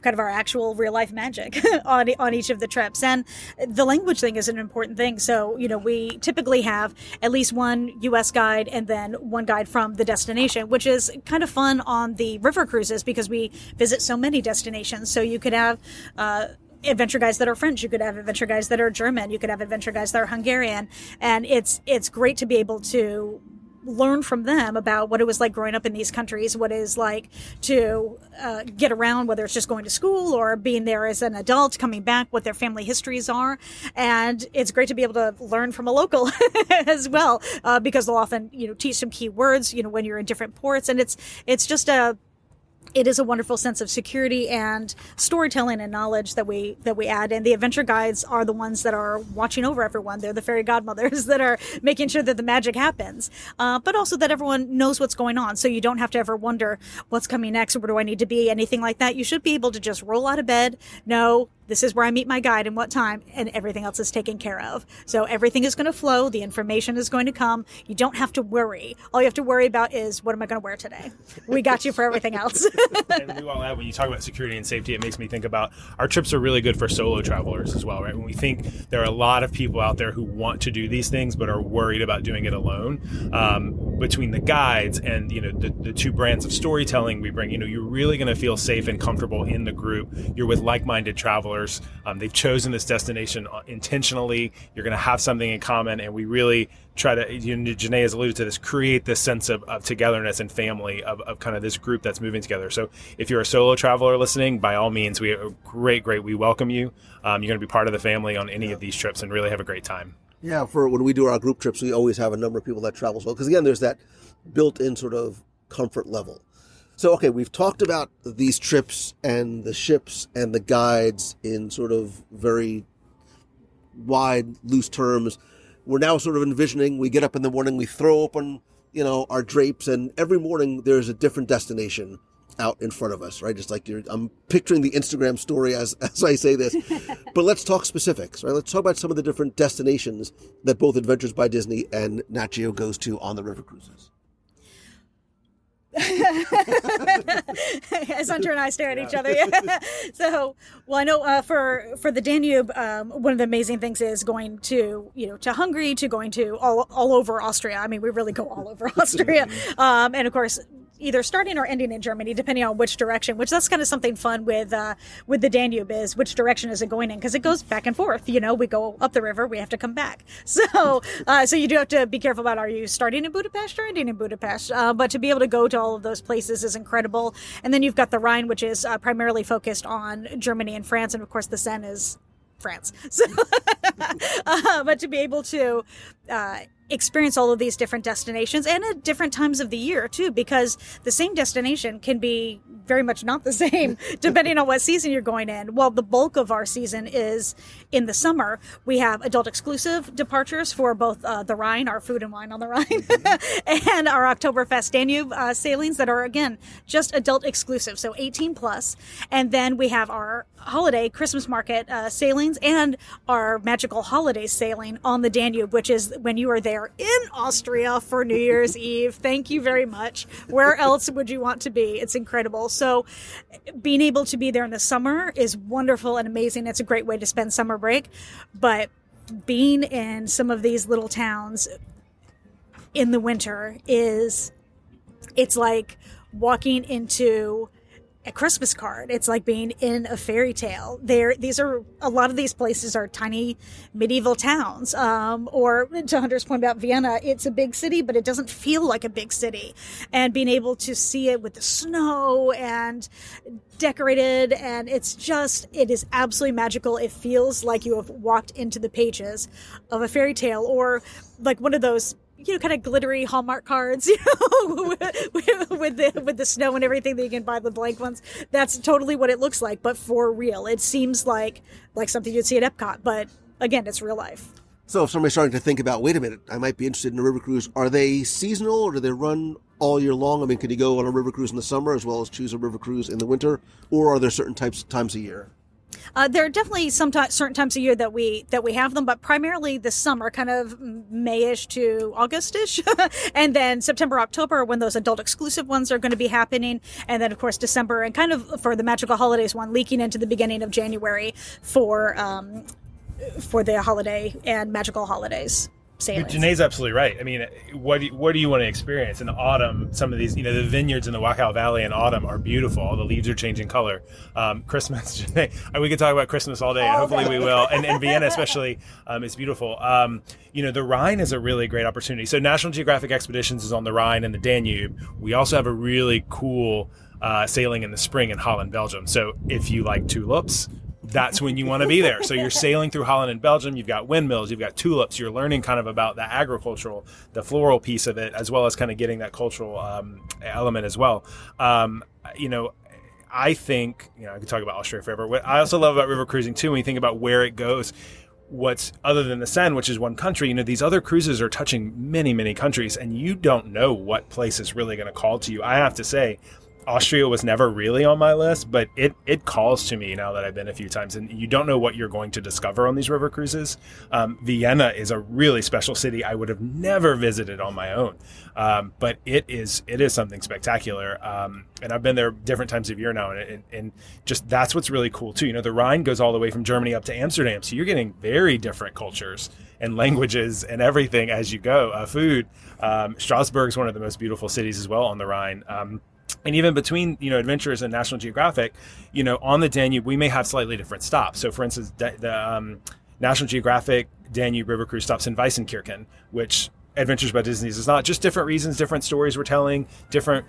kind of our actual real life magic on each of the trips. And the language thing is an important thing. So, we typically have at least one U.S. guide and then one guide from the destination, which is kind of fun on the river cruises because we visit so many destinations. So you could have adventure guides that are French, you could have adventure guides that are German, you could have adventure guides that are Hungarian. And it's great to be able to learn from them about what it was like growing up in these countries, what it is like to get around, whether it's just going to school or being there as an adult, coming back, what their family histories are. And it's great to be able to learn from a local as well, because they'll often, teach some key words, when you're in different ports. And it's just it is a wonderful sense of security and storytelling and knowledge that we add. And the adventure guides are the ones that are watching over everyone. They're the fairy godmothers that are making sure that the magic happens, but also that everyone knows what's going on. So you don't have to ever wonder what's coming next, or where do I need to be, anything like that. You should be able to just roll out of bed, know this is where I meet my guide and what time, and everything else is taken care of. So everything is going to flow. The information is going to come. You don't have to worry. All you have to worry about is, what am I going to wear today? We got you for everything else.
And we all add, when you talk about security and safety, it makes me think about our trips are really good for solo travelers as well, right? When we think there are a lot of people out there who want to do these things but are worried about doing it alone, between the guides and the two brands of storytelling we bring, you're really going to feel safe and comfortable in the group. You're with like-minded travelers. They've chosen this destination intentionally. You're going to have something in common, and we really try to, Janae has alluded to this, create this sense of togetherness and family of kind of this group that's moving together. So if you're a solo traveler listening, by all means, we are great. We welcome you. You're going to be part of the family on any of these trips and really have a great time.
Yeah, for when we do our group trips, we always have a number of people that travel as well. Because again, there's that built-in sort of comfort level. So, okay, we've talked about these trips and the ships and the guides in sort of very wide, loose terms. We're now sort of envisioning, we get up in the morning, we throw open, our drapes, and every morning there's a different destination out in front of us, right? Just like I'm picturing the Instagram story as I say this. But let's talk specifics, right? Let's talk about some of the different destinations that both Adventures by Disney and Nat Geo goes to on the river cruises.
As Hunter and I stare at each other. So, well, I know for the Danube, one of the amazing things is going to to Hungary, to going to all over Austria. I mean, we really go all over Austria, and of course, either starting or ending in Germany, depending on which direction. Which that's kind of something fun with the Danube, is which direction is it going in, because it goes back and forth. We go up the river, we have to come back. So you do have to be careful about, are you starting in Budapest or ending in Budapest? But to be able to go to all of those places is incredible. And then you've got the Rhine, which is primarily focused on Germany and France, and of course the Seine is France. So, but to be able to experience all of these different destinations and at different times of the year too, because the same destination can be very much not the same depending on what season you're going in. Well, the bulk of our season is in the summer. We have adult exclusive departures for both the Rhine, our food and wine on the Rhine, and our Oktoberfest Danube sailings that are, again, just adult exclusive, so 18 plus. And then we have our holiday Christmas market sailings and our magical holiday sailing on the Danube, which is when you are there in Austria for New Year's Eve. Thank you very much. Where else would you want to be? It's incredible. So being able to be there in the summer is wonderful and amazing. It's a great way to spend summer break. But being in some of these little towns in the winter it's like walking into a Christmas card. It's like being in a fairy tale. A lot of these places are tiny medieval towns. Or to Hunter's point about Vienna, it's a big city, but it doesn't feel like a big city. And being able to see it with the snow and decorated, and it is absolutely magical. It feels like you have walked into the pages of a fairy tale, or like one of those kind of glittery Hallmark cards, with the snow and everything that you can buy, the blank ones. That's totally what it looks like, but for real. It seems like something you'd see at Epcot, but again, it's real life.
So if somebody's starting to think about, wait a minute, I might be interested in a river cruise, are they seasonal or do they run all year long? I mean, could you go on a river cruise in the summer as well as choose a river cruise in the winter, or are there certain times a year?
There are definitely certain times of year that we have them, but primarily the summer, kind of May-ish to August-ish, and then September, October, when those adult exclusive ones are going to be happening, and then of course December, and kind of for the magical holidays one, leaking into the beginning of January for the holiday and magical holidays.
Janae's absolutely right. I mean, what do you want to experience in the autumn? Some of these, the vineyards in the Wachau Valley in autumn are beautiful. All the leaves are changing color. Christmas, Janae, we could talk about Christmas all day, and hopefully we will. And Vienna especially is beautiful. The Rhine is a really great opportunity. So National Geographic Expeditions is on the Rhine and the Danube. We also have a really cool sailing in the spring in Holland, Belgium. So if you like tulips, that's when you want to be there. So you're sailing through Holland and Belgium. You've got windmills, you've got tulips. You're learning kind of about the agricultural, the floral piece of it, as well as kind of getting that cultural element as well. I think, I could talk about Austria forever. What I also love about river cruising too, when you think about where it goes, what's other than the Seine, which is one country, these other cruises are touching many, many countries, and you don't know what place is really going to call to you. I have to say, Austria was never really on my list, but it calls to me now that I've been a few times, and you don't know what you're going to discover on these river cruises. Vienna is a really special city I would have never visited on my own, but it is something spectacular, and I've been there different times of year now, and just that's what's really cool too. The Rhine goes all the way from Germany up to Amsterdam, so you're getting very different cultures and languages and everything as you go. Food, Strasbourg is one of the most beautiful cities as well on the Rhine. And even between, Adventures and National Geographic, on the Danube, we may have slightly different stops. So, for instance, the National Geographic Danube River Cruise stops in Weissenkirchen, which Adventures by Disney is not. Just different reasons, different stories we're telling, different,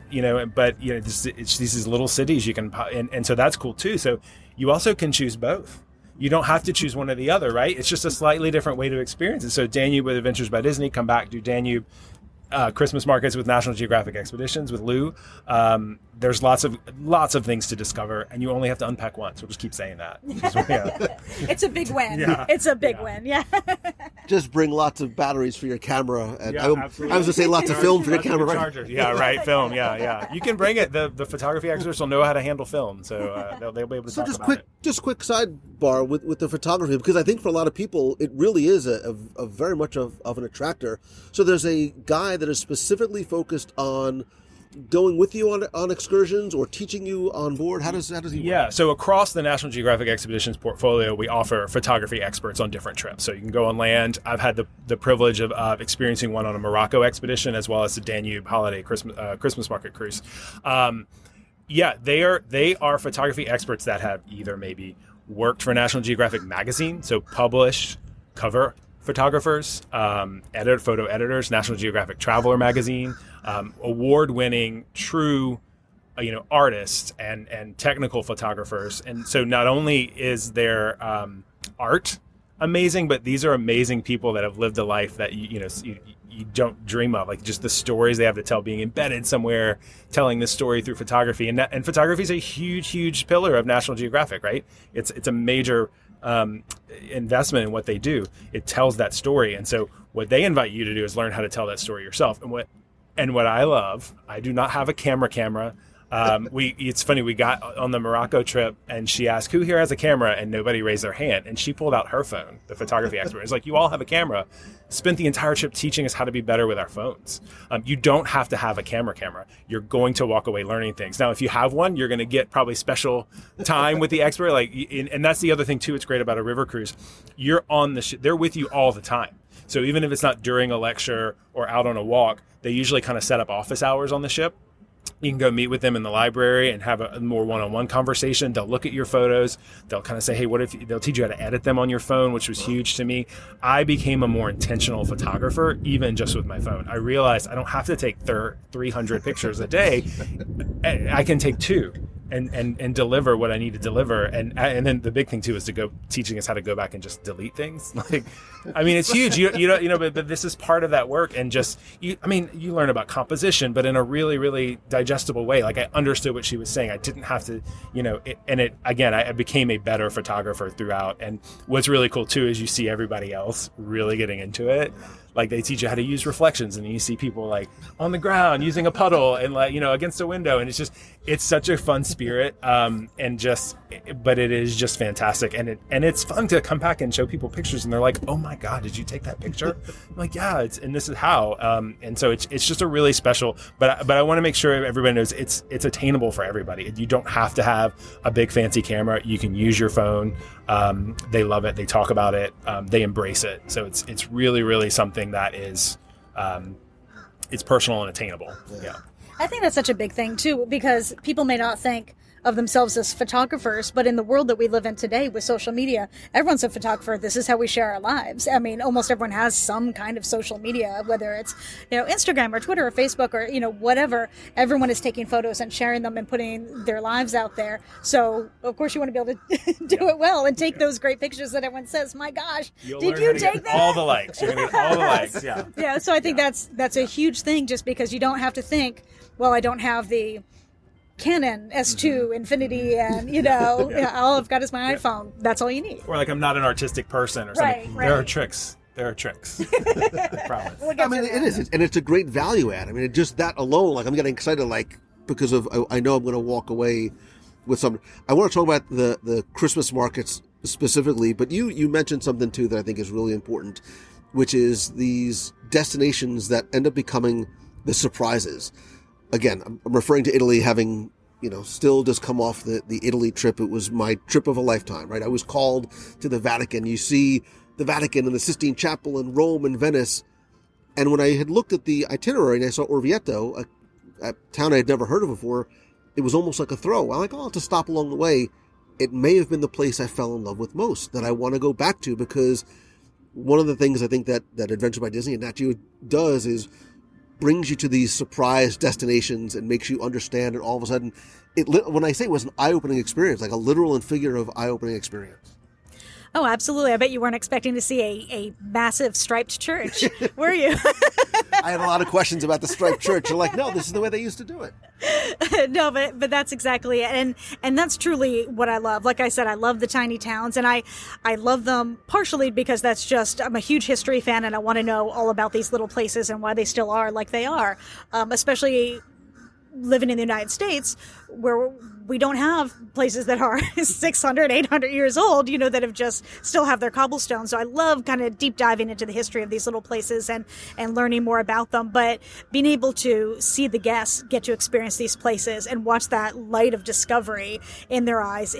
but, it's these little cities you can, and so that's cool too. So you also can choose both. You don't have to choose one or the other, right? It's just a slightly different way to experience it. So Danube with Adventures by Disney, come back, do Danube. Christmas markets with National Geographic Expeditions with Lou. There's lots of things to discover, and you only have to unpack once. We'll just keep saying that.
It's a big win.
Yeah.
It's a big win. Yeah.
Just bring lots of batteries for your camera. And I was
absolutely.
going to say lots of film for your camera. Right?
Charger. Yeah, right. Film. Yeah. You can bring it. The photography experts will know how to handle film, so they'll be able to talk about it.
Just quick sidebar with the photography, because I think for a lot of people it really is a very much of an attractor. So there's a guy that is specifically focused on going with you on excursions or teaching you on board. How does he work?
Yeah, so across the National Geographic Expeditions portfolio, we offer photography experts on different trips. So you can go on land. I've had the privilege of experiencing one on a Morocco expedition, as well as the Danube holiday Christmas market cruise. They are photography experts that have either maybe worked for National Geographic magazine, so published cover photographers, photo editors, National Geographic Traveler magazine, award-winning true artists and technical photographers. And so not only is there art amazing, but these are amazing people that have lived a life that you don't dream of, like just the stories they have to tell, being embedded somewhere, telling this story through photography. And photography is a huge pillar of National Geographic, right? It's a major investment in what they do. It tells that story. And so what they invite you to do is learn how to tell that story yourself. And what I love, I do not have a camera. It's funny, we got on the Morocco trip and she asked who here has a camera, and nobody raised their hand, and she pulled out her phone, the photography expert. It's like, you all have a camera. Spent the entire trip teaching us how to be better with our phones. You don't have to have a camera. You're going to walk away learning things. Now, if you have one, you're going to get probably special time with the expert. And that's the other thing too. It's great about a river cruise. You're on they're with you all the time. So even if it's not during a lecture or out on a walk, they usually kind of set up office hours on the ship. You can go meet with them in the library and have a more one-on-one conversation. They'll look at your photos. They'll kind of say, hey, they'll teach you how to edit them on your phone, which was huge to me. I became a more intentional photographer, even just with my phone. I realized I don't have to take 300 pictures a day. I can take 2 and deliver what I need to deliver. And then the big thing too is to go teaching us how to go back and just delete things. It's huge. But this is part of that work. And you learn about composition, but in a really, really digestible way. Like, I understood what she was saying. I didn't have to, I became a better photographer throughout. And what's really cool too is you see everybody else really getting into it. Like, they teach you how to use reflections, and you see people like on the ground using a puddle and against a window. And it's such a fun spirit. But it is just fantastic. And it's fun to come back and show people pictures, and they're like, oh my God, did you take that picture? I'm like, yeah, and this is how. And so it's just a really special, but I want to make sure everybody knows it's attainable for everybody. You don't have to have a big fancy camera. You can use your phone. They love it. They talk about it. They embrace it. So it's really, really something that is, it's personal and attainable. Yeah.
I think that's such a big thing too, because people may not think of themselves as photographers, but in the world that we live in today with social media, everyone's a photographer. This is how we share our lives. I mean, almost everyone has some kind of social media, whether it's, Instagram or Twitter or Facebook or, whatever. Everyone is taking photos and sharing them and putting their lives out there. So of course you want to be able to do it well and take those great pictures that everyone says, my gosh, did you take that?
All the likes. You're going to get all the likes. Yeah.
Yeah. So I think that's a huge thing, just because you don't have to think, well, I don't have the Canon S2 Infinity and all I've got is my iPhone. That's all you need.
Or like, I'm not an artistic person or something.
Right.
There are tricks. I promise.
It is, and it's a great value add. I mean, just that alone, I'm getting excited, because of I know I'm going to walk away with some. I want to talk about the Christmas markets specifically, but you mentioned something too that I think is really important, which is these destinations that end up becoming the surprises. Again, I'm referring to Italy, having, still just come off the Italy trip. It was my trip of a lifetime, right? I was called to the Vatican. You see the Vatican and the Sistine Chapel in Rome and Venice. And when I had looked at the itinerary and I saw Orvieto, a town I had never heard of before, it was almost like a throw. I'm like, I'll have to stop along the way. It may have been the place I fell in love with most, that I want to go back to, because one of the things I think that Adventure by Disney and NatGeo does is brings you to these surprise destinations and makes you understand, and all of a sudden, when I say it was an eye-opening experience, like a literal and figurative eye-opening experience.
Oh, absolutely. I bet you weren't expecting to see a massive striped church, were you?
I had a lot of questions about the striped church. You're like, no, this is the way they used to do it.
No, but that's exactly it. And that's truly what I love. Like I said, I love the tiny towns, and I love them partially because I'm a huge history fan, and I want to know all about these little places and why they still are like they are, especially living in the United States, where we don't have places that are 600, 800 years old, that have just still have their cobblestones. So I love kind of deep diving into the history of these little places and learning more about them. But being able to see the guests get to experience these places and watch that light of discovery in their eyes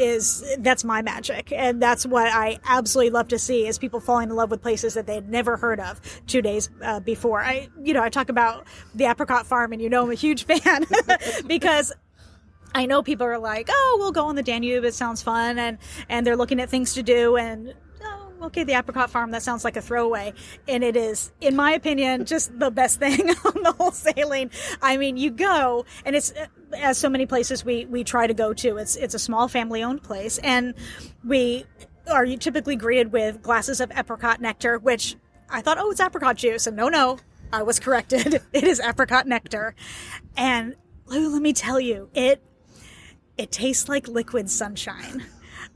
that's my magic. And that's what I absolutely love to see, is people falling in love with places that they had never heard of 2 days before. I talk about the apricot farm, and I'm a huge fan because I know people are like, oh, we'll go on the Danube. It sounds fun. And they're looking at things to do. And, oh, okay, the apricot farm, that sounds like a throwaway. And it is, in my opinion, just the best thing on the whole sailing. I mean, you go, and it's, as so many places we try to go to, it's a small family-owned place. And we are typically greeted with glasses of apricot nectar, which I thought, oh, it's apricot juice. And no, I was corrected. It is apricot nectar. And let me tell you, it tastes like liquid sunshine.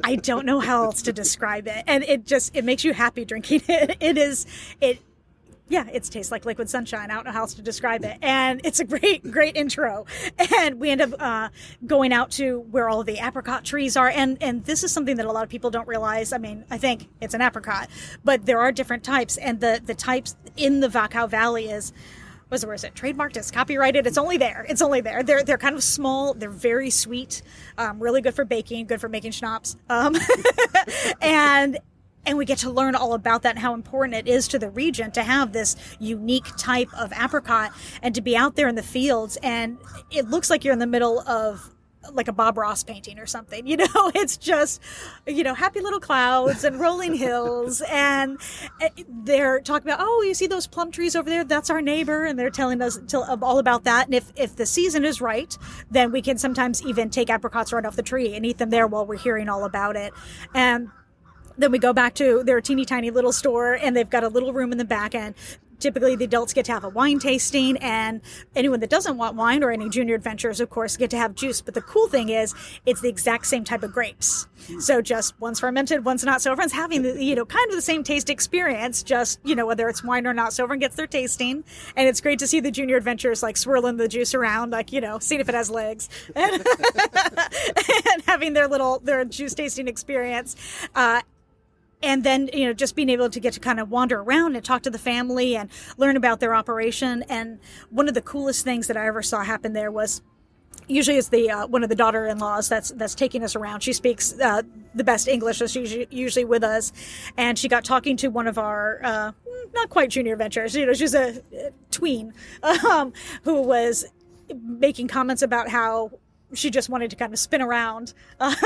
I don't know how else to describe it. And it makes you happy drinking it. It tastes like liquid sunshine. I don't know how else to describe it. And it's a great intro. And we end up going out to where all of the apricot trees are. And this is something that a lot of people don't realize. I mean, I think it's an apricot, but there are different types. And the types in the Wachau Valley is trademarked, it's copyrighted, it's only there. They're kind of small, they're very sweet, really good for baking, good for making schnapps. And we get to learn all about that and how important it is to the region to have this unique type of apricot and to be out there in the fields. And it looks like you're in the middle of like a Bob Ross painting or something, it's just, happy little clouds and rolling hills. And they're talking about, oh, you see those plum trees over there? That's our neighbor. And they're telling us all about that. And if the season is right, then we can sometimes even take apricots right off the tree and eat them there while we're hearing all about it. And then we go back to their teeny tiny little store, and they've got a little room in the back end. Typically, the adults get to have a wine tasting, and anyone that doesn't want wine or any junior adventurers, of course, get to have juice. But the cool thing is, it's the exact same type of grapes. So just one's fermented, one's not. So everyone's having the, kind of the same taste experience, just, whether it's wine or not. So everyone gets their tasting, and it's great to see the junior adventurers like swirling the juice around, like, seeing if it has legs, and, and having their juice tasting experience. And then, just being able to get to kind of wander around and talk to the family and learn about their operation. And one of the coolest things that I ever saw happen there was, usually it's the one of the daughter-in-laws that's taking us around. She speaks the best English, so she's usually with us. And she got talking to one of our, not quite junior adventurers, she's a tween, who was making comments about how she just wanted to kind of spin around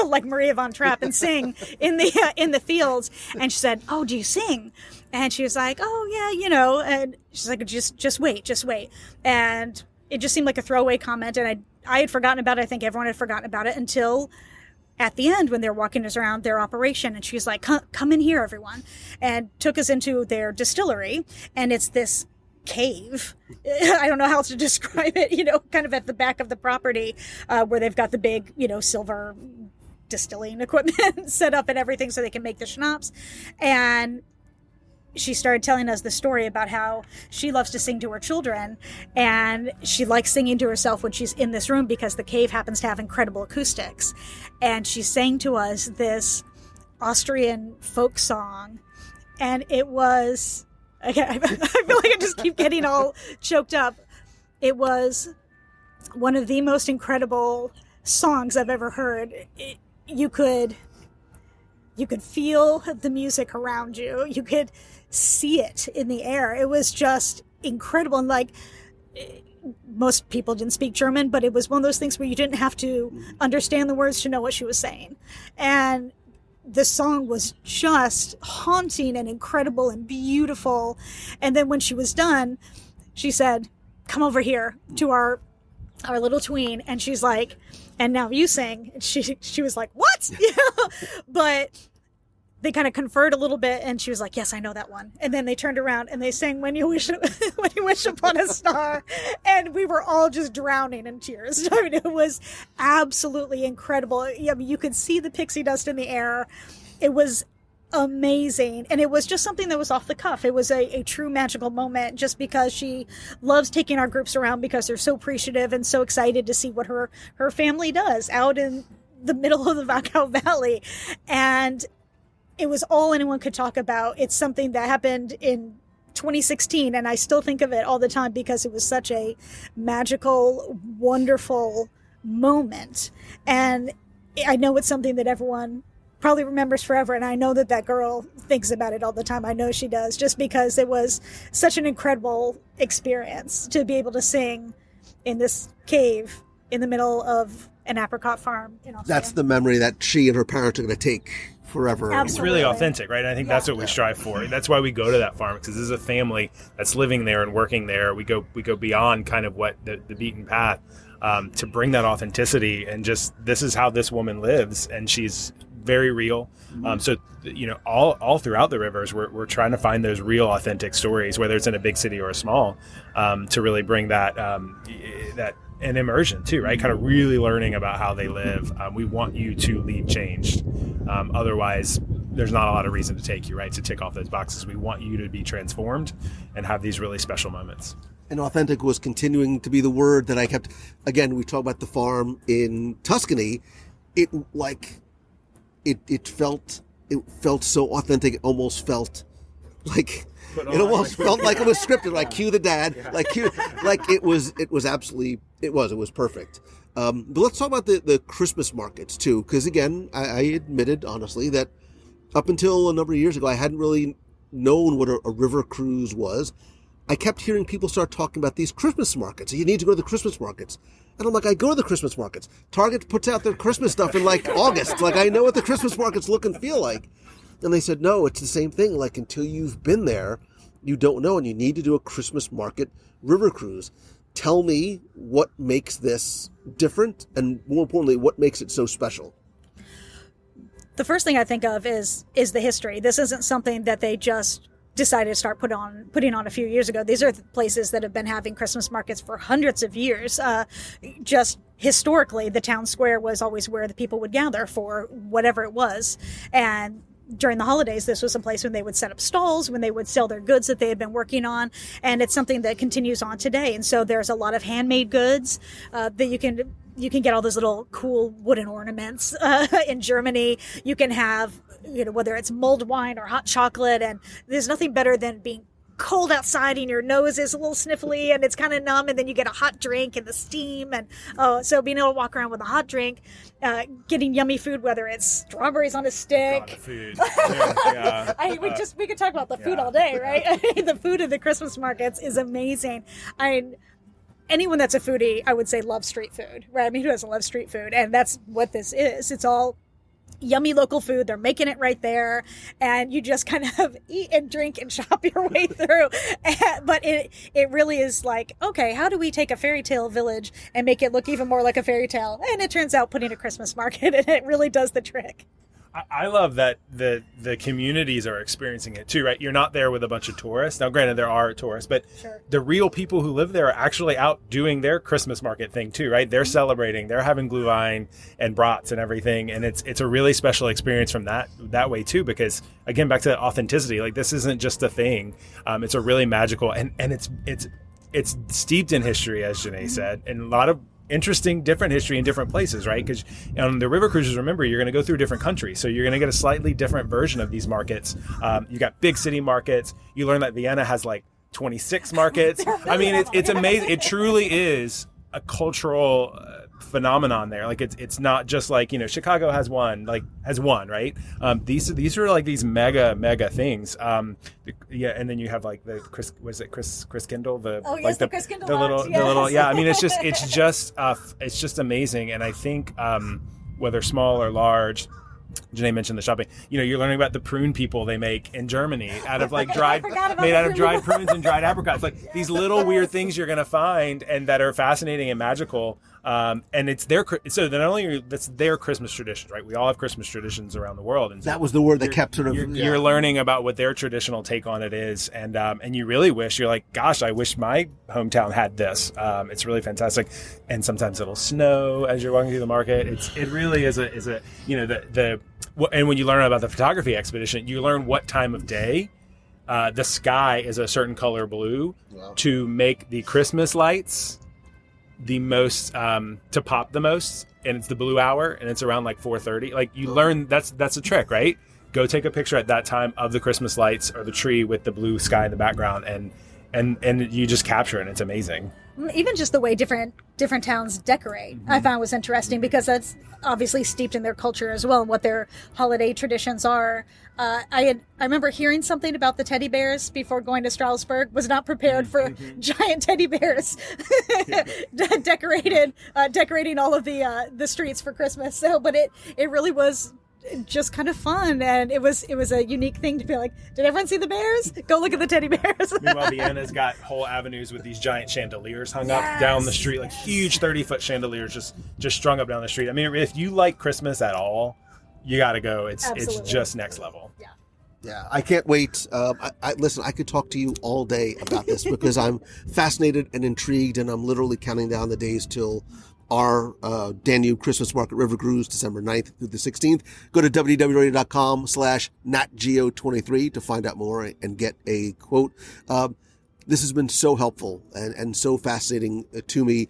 like Maria von Trapp and sing in the fields. And she said, "Oh, do you sing?" And she was like, "Oh, yeah, And she's like, just wait. And it just seemed like a throwaway comment. And I had forgotten about it. I think everyone had forgotten about it until at the end when they're walking us around their operation. And she's like, come in here, everyone. And took us into their distillery. And it's this cave. I don't know how else to describe it, kind of at the back of the property, where they've got the big, silver distilling equipment set up and everything so they can make the schnapps. And she started telling us the story about how she loves to sing to her children, and she likes singing to herself when she's in this room because the cave happens to have incredible acoustics. And she sang to us this Austrian folk song, and it was... Okay, I feel like I just keep getting all choked up. It was one of the most incredible songs I've ever heard. You could feel the music around you. You could see it in the air. It was just incredible. And most people didn't speak German, but it was one of those things where you didn't have to understand the words to know what she was saying. And the song was just haunting and incredible and beautiful. And then when she was done, she said, "Come over here to our little tween." And she's like, "And now you sing." And she was like, "What?" But they kind of conferred a little bit, and she was like, "Yes, I know that one." And then they turned around and they sang "When You Wish Upon a Star," and we were all just drowning in tears. I mean, it was absolutely incredible. I mean, you could see the pixie dust in the air. It was amazing, and it was just something that was off the cuff. It was a true magical moment, just because she loves taking our groups around because they're so appreciative and so excited to see what her family does out in the middle of the Wachau Valley. And it was all anyone could talk about. It's something that happened in 2016, and I still think of it all the time because it was such a magical, wonderful moment. And I know it's something that everyone probably remembers forever, and I know that girl thinks about it all the time. I know she does, just because it was such an incredible experience to be able to sing in this cave in the middle of an apricot farm in Austria.
That's the memory that she and her parents are going to take forever.
Absolutely.
It's really authentic, right? And I think that's what we strive for. That's why we go to that farm, because this is a family that's living there and working there. We go beyond kind of what the beaten path to bring that authenticity, and just, this is how this woman lives, and she's very real. So all throughout the rivers, we're trying to find those real, authentic stories, whether it's in a big city or a small, to really bring that an immersion too, right? Kind of really learning about how they live. We want you to leave changed. Otherwise, there's not a lot of reason to take you, right? To tick off those boxes. We want you to be transformed and have these really special moments.
And authentic was continuing to be the word that I kept. Again, we talk about the farm in Tuscany. It felt so authentic. It almost felt like felt like it was scripted. Like cue the dad. Yeah. It was perfect. But let's talk about the Christmas markets too, because again, I admitted honestly that up until a number of years ago, I hadn't really known what a river cruise was. I kept hearing people start talking about these Christmas markets. You need to go to the Christmas markets. And I'm like, I go to the Christmas markets. Target puts out their Christmas stuff in like August. Like, I know what the Christmas markets look and feel like. And they said, no, it's the same thing. Like, until you've been there, you don't know. And you need to do a Christmas market river cruise. Tell me what makes this different, and more importantly, what makes it so special.
The first thing I think of is the history. This isn't something that they just decided to start putting on a few years ago. These are places that have been having Christmas markets for hundreds of years. Just historically, the town square was always where the people would gather for whatever it was. And during the holidays, this was a place when they would set up stalls, when they would sell their goods that they had been working on. And it's something that continues on today. And so there's a lot of handmade goods that you can get all those little cool wooden ornaments in Germany. You can have, whether it's mulled wine or hot chocolate, and there's nothing better than being cold outside and your nose is a little sniffly and it's kind of numb, and then you get a hot drink and the steam, and so being able to walk around with a hot drink, getting yummy food, whether it's strawberries on a stick.
God, the food. Yeah.
We could talk about the food all day, right? The food at the Christmas markets is amazing. Anyone that's a foodie, I would say, loves street food, right? I mean, who doesn't love street food? And that's what this is. It's all yummy local food. They're making it right there, and you just kind of eat and drink and shop your way through. But it really is like, okay, how do we take a fairy tale village and make it look even more like a fairy tale? And it turns out putting a Christmas market, and it really does the trick.
I love that the communities are experiencing it too, right? You're not there with a bunch of tourists. Now, granted, there are tourists, but sure, the real people who live there are actually out doing their Christmas market thing too, right? They're celebrating, they're having glühwein and brats and everything, and it's a really special experience from that way too. Because again, back to authenticity, like this isn't just a thing. It's a really magical, and it's steeped in history, as Janae said, and a lot of interesting, different history in different places, right? Because on the river cruises, remember, you're going to go through different countries, so you're going to get a slightly different version of these markets. You got big city markets. You learn that Vienna has like 26 markets. I mean, it's amazing. It truly is a cultural phenomenon there. Like it's not just like, Chicago has one, right? These are like these mega things. And then you have like the Chris Kindle, the Chris Kindle the little yeah. I mean, it's just amazing. And I think whether small or large, Janae mentioned the shopping. You're learning about the prune people they make in Germany out of like dried prunes and dried apricots. Like these little weird things you're gonna find and that are fascinating and magical. And it's that's their Christmas traditions, right? We all have Christmas traditions around the world, and so
that was the word that kept sort of.
You're learning about what their traditional take on it is, and you really wish, you're like, gosh, I wish my hometown had this. It's really fantastic, and sometimes it'll snow as you're walking through the market. It really is and when you learn about the photography expedition, you learn what time of day the sky is a certain color blue. Wow. To make the Christmas lights the most to pop the most, and it's the blue hour, and it's around like 4:30. Like you learn that's a trick, right? Go take a picture at that time of the Christmas lights or the tree with the blue sky in the background, and you just capture it, and it's amazing.
Even just the way different towns decorate, I found was interesting, because that's obviously steeped in their culture as well, and what their holiday traditions are. I remember hearing something about the teddy bears before going to Strasbourg. Was not prepared for giant teddy bears decorating all of the streets for Christmas. So, but it really was just kind of fun, and it was a unique thing to be like, did everyone see the bears? Go look at the teddy bears.
Meanwhile, Vienna's got whole avenues with these giant chandeliers hung up down the street, like huge 30-foot chandeliers just strung up down the street. I mean, if you like Christmas at all, you got to go. It's
Absolutely.
just next level.
Yeah, I can't wait. Listen, I could talk to you all day about this because I'm fascinated and intrigued, and I'm literally counting down the days till our Danube Christmas Market River Cruise, December 9th through the 16th. Go to wdwradio.com/NatGeo23 to find out more and get a quote. This has been so helpful and so fascinating to me.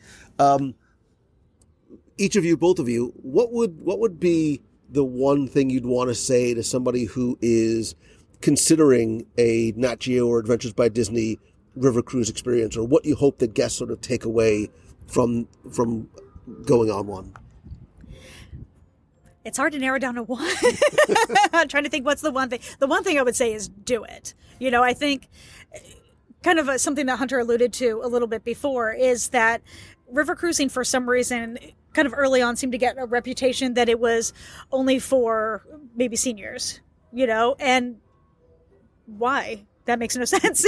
Each of you, both of you, what would be the one thing you'd want to say to somebody who is considering a Nat Geo or Adventures by Disney river cruise experience, or what you hope that guests sort of take away from going on one?
It's hard to narrow down to one. I'm trying to think what's the one thing. The one thing I would say is do it. I think kind of something that Hunter alluded to a little bit before is that river cruising, for some reason, kind of early on seemed to get a reputation that it was only for maybe seniors, and why? That makes no sense.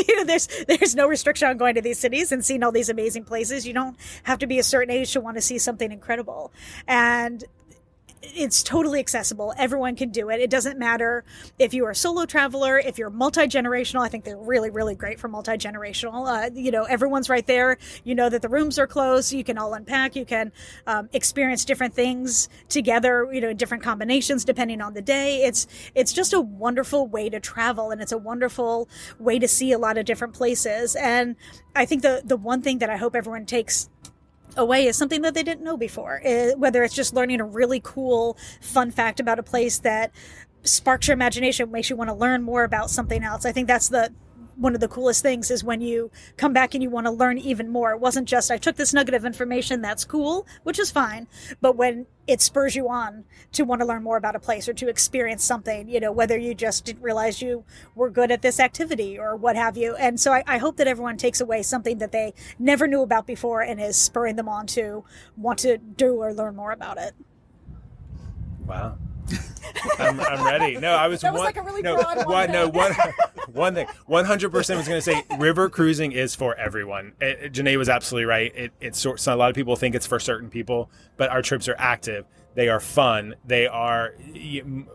There's no restriction on going to these cities and seeing all these amazing places. You don't have to be a certain age to want to see something incredible. And it's totally accessible. Everyone can do it. It doesn't matter if you're a solo traveler, if you're multi-generational. I think they're really, really great for multi-generational. Everyone's right there. You know that the rooms are closed. You can all unpack. You can experience different things together, different combinations depending on the day. It's just a wonderful way to travel, and it's a wonderful way to see a lot of different places. And I think the one thing that I hope everyone takes away is something that they didn't know before, whether it's just learning a really cool, fun fact about a place that sparks your imagination, makes you want to learn more about something else. I think that's one of the coolest things is when you come back and you want to learn even more. It wasn't just, I took this nugget of information, that's cool, which is fine. But when it spurs you on to want to learn more about a place or to experience something, whether you just didn't realize you were good at this activity or what have you. And so I hope that everyone takes away something that they never knew about before and is spurring them on to want to do or learn more about it.
Wow. I'm ready. No, I was.
That was like a really broad one.
One thing. 100% was going to say river cruising is for everyone. Janae was absolutely right. So a lot of people think it's for certain people, but our trips are active. They are fun. They are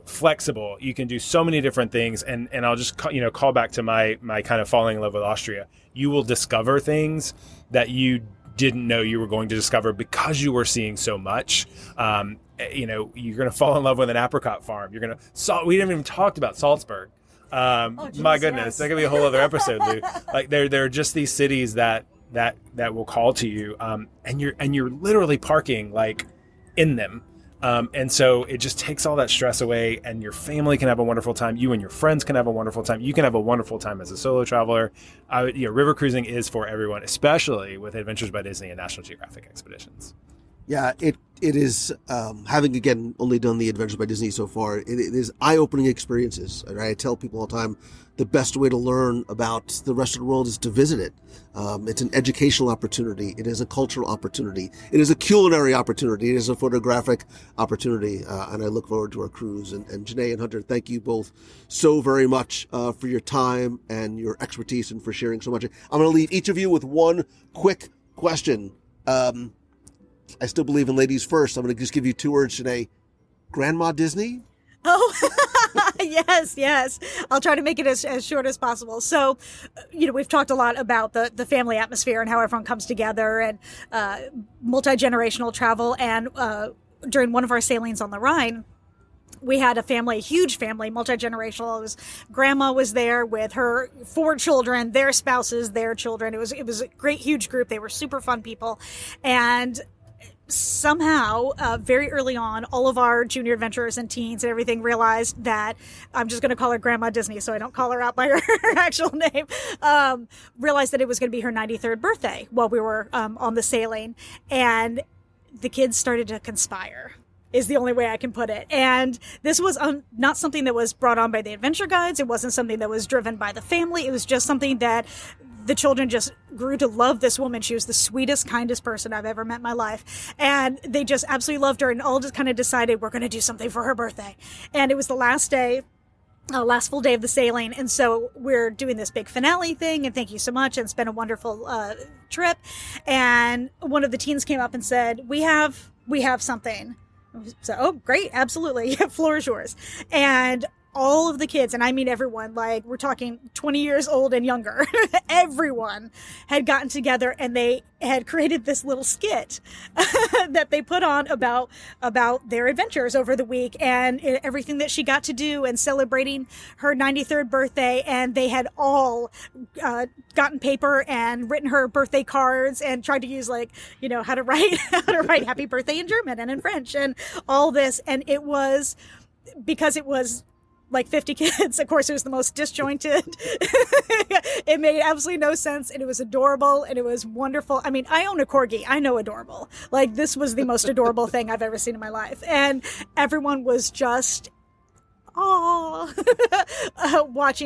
flexible. You can do so many different things. And I'll just call back to my kind of falling in love with Austria. You will discover things that you didn't know you were going to discover because you were seeing so much. You're going to fall in love with an apricot farm. We didn't even talk about Salzburg. My goodness, yes. That could be a whole other episode, Lou. Like there are just these cities that will call to you, and you're literally parking like in them. And so it just takes all that stress away, and your family can have a wonderful time. You and your friends can have a wonderful time. You can have a wonderful time as a solo traveler. River cruising is for everyone, especially with Adventures by Disney and National Geographic expeditions.
Yeah, it is, having, again, only done the Adventures by Disney so far, it is eye-opening experiences. And I tell people all the time, the best way to learn about the rest of the world is to visit it. It's an educational opportunity. It is a cultural opportunity. It is a culinary opportunity. It is a photographic opportunity. And I look forward to our cruise. And Janae and Hunter, thank you both so very much for your time and your expertise and for sharing so much. I'm going to leave each of you with one quick question. I still believe in ladies first. I'm going to just give you 2 words today. Grandma Disney?
Oh, yes. I'll try to make it as short as possible. So, we've talked a lot about the family atmosphere and how everyone comes together and multi-generational travel. And during one of our sailings on the Rhine, we had a huge family, multi-generational. Grandma was there with her 4 children, their spouses, their children. It was a great, huge group. They were super fun people. And somehow, very early on, all of our junior adventurers and teens and everything realized that, I'm just going to call her Grandma Disney so I don't call her out by her actual name, realized that it was going to be her 93rd birthday while we were on the sailing. And the kids started to conspire, is the only way I can put it. And this was not something that was brought on by the adventure guides. It wasn't something that was driven by the family. It was just something that the children just grew to love this woman. She was the sweetest, kindest person I've ever met in my life. And they just absolutely loved her and all just kind of decided we're going to do something for her birthday. And it was the last full day of the sailing. And so we're doing this big finale thing. And thank you so much. And it's been a wonderful trip. And one of the teens came up and said, we have something So, oh, great. Absolutely. Floor is yours. And all of the kids, and I mean everyone, like we're talking 20 years old and younger, everyone had gotten together and they had created this little skit that they put on about their adventures over the week and everything that she got to do and celebrating her 93rd birthday. And they had all gotten paper and written her birthday cards and tried to use how to write happy birthday in German and in French and all this. And it was, because it was like 50 kids. Of course, it was the most disjointed. It made absolutely no sense, and it was adorable, and it was wonderful. I mean, I own a corgi. I know adorable. Like, this was the most adorable thing I've ever seen in my life. And everyone was just, watching.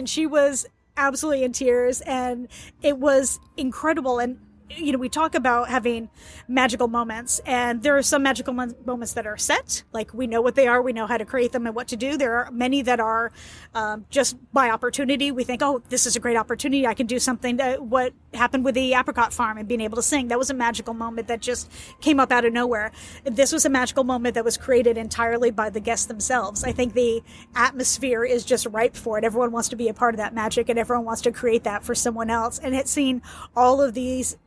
She was absolutely in tears, and it was incredible. And we talk about having magical moments, and there are some magical moments that are set. Like, we know what they are. We know how to create them and what to do. There are many that are just by opportunity. We think, oh, this is a great opportunity. I can do something. What happened with the apricot farm and being able to sing, that was a magical moment that just came up out of nowhere. This was a magical moment that was created entirely by the guests themselves. I think the atmosphere is just ripe for it. Everyone wants to be a part of that magic, and everyone wants to create that for someone else. And it's seen all of these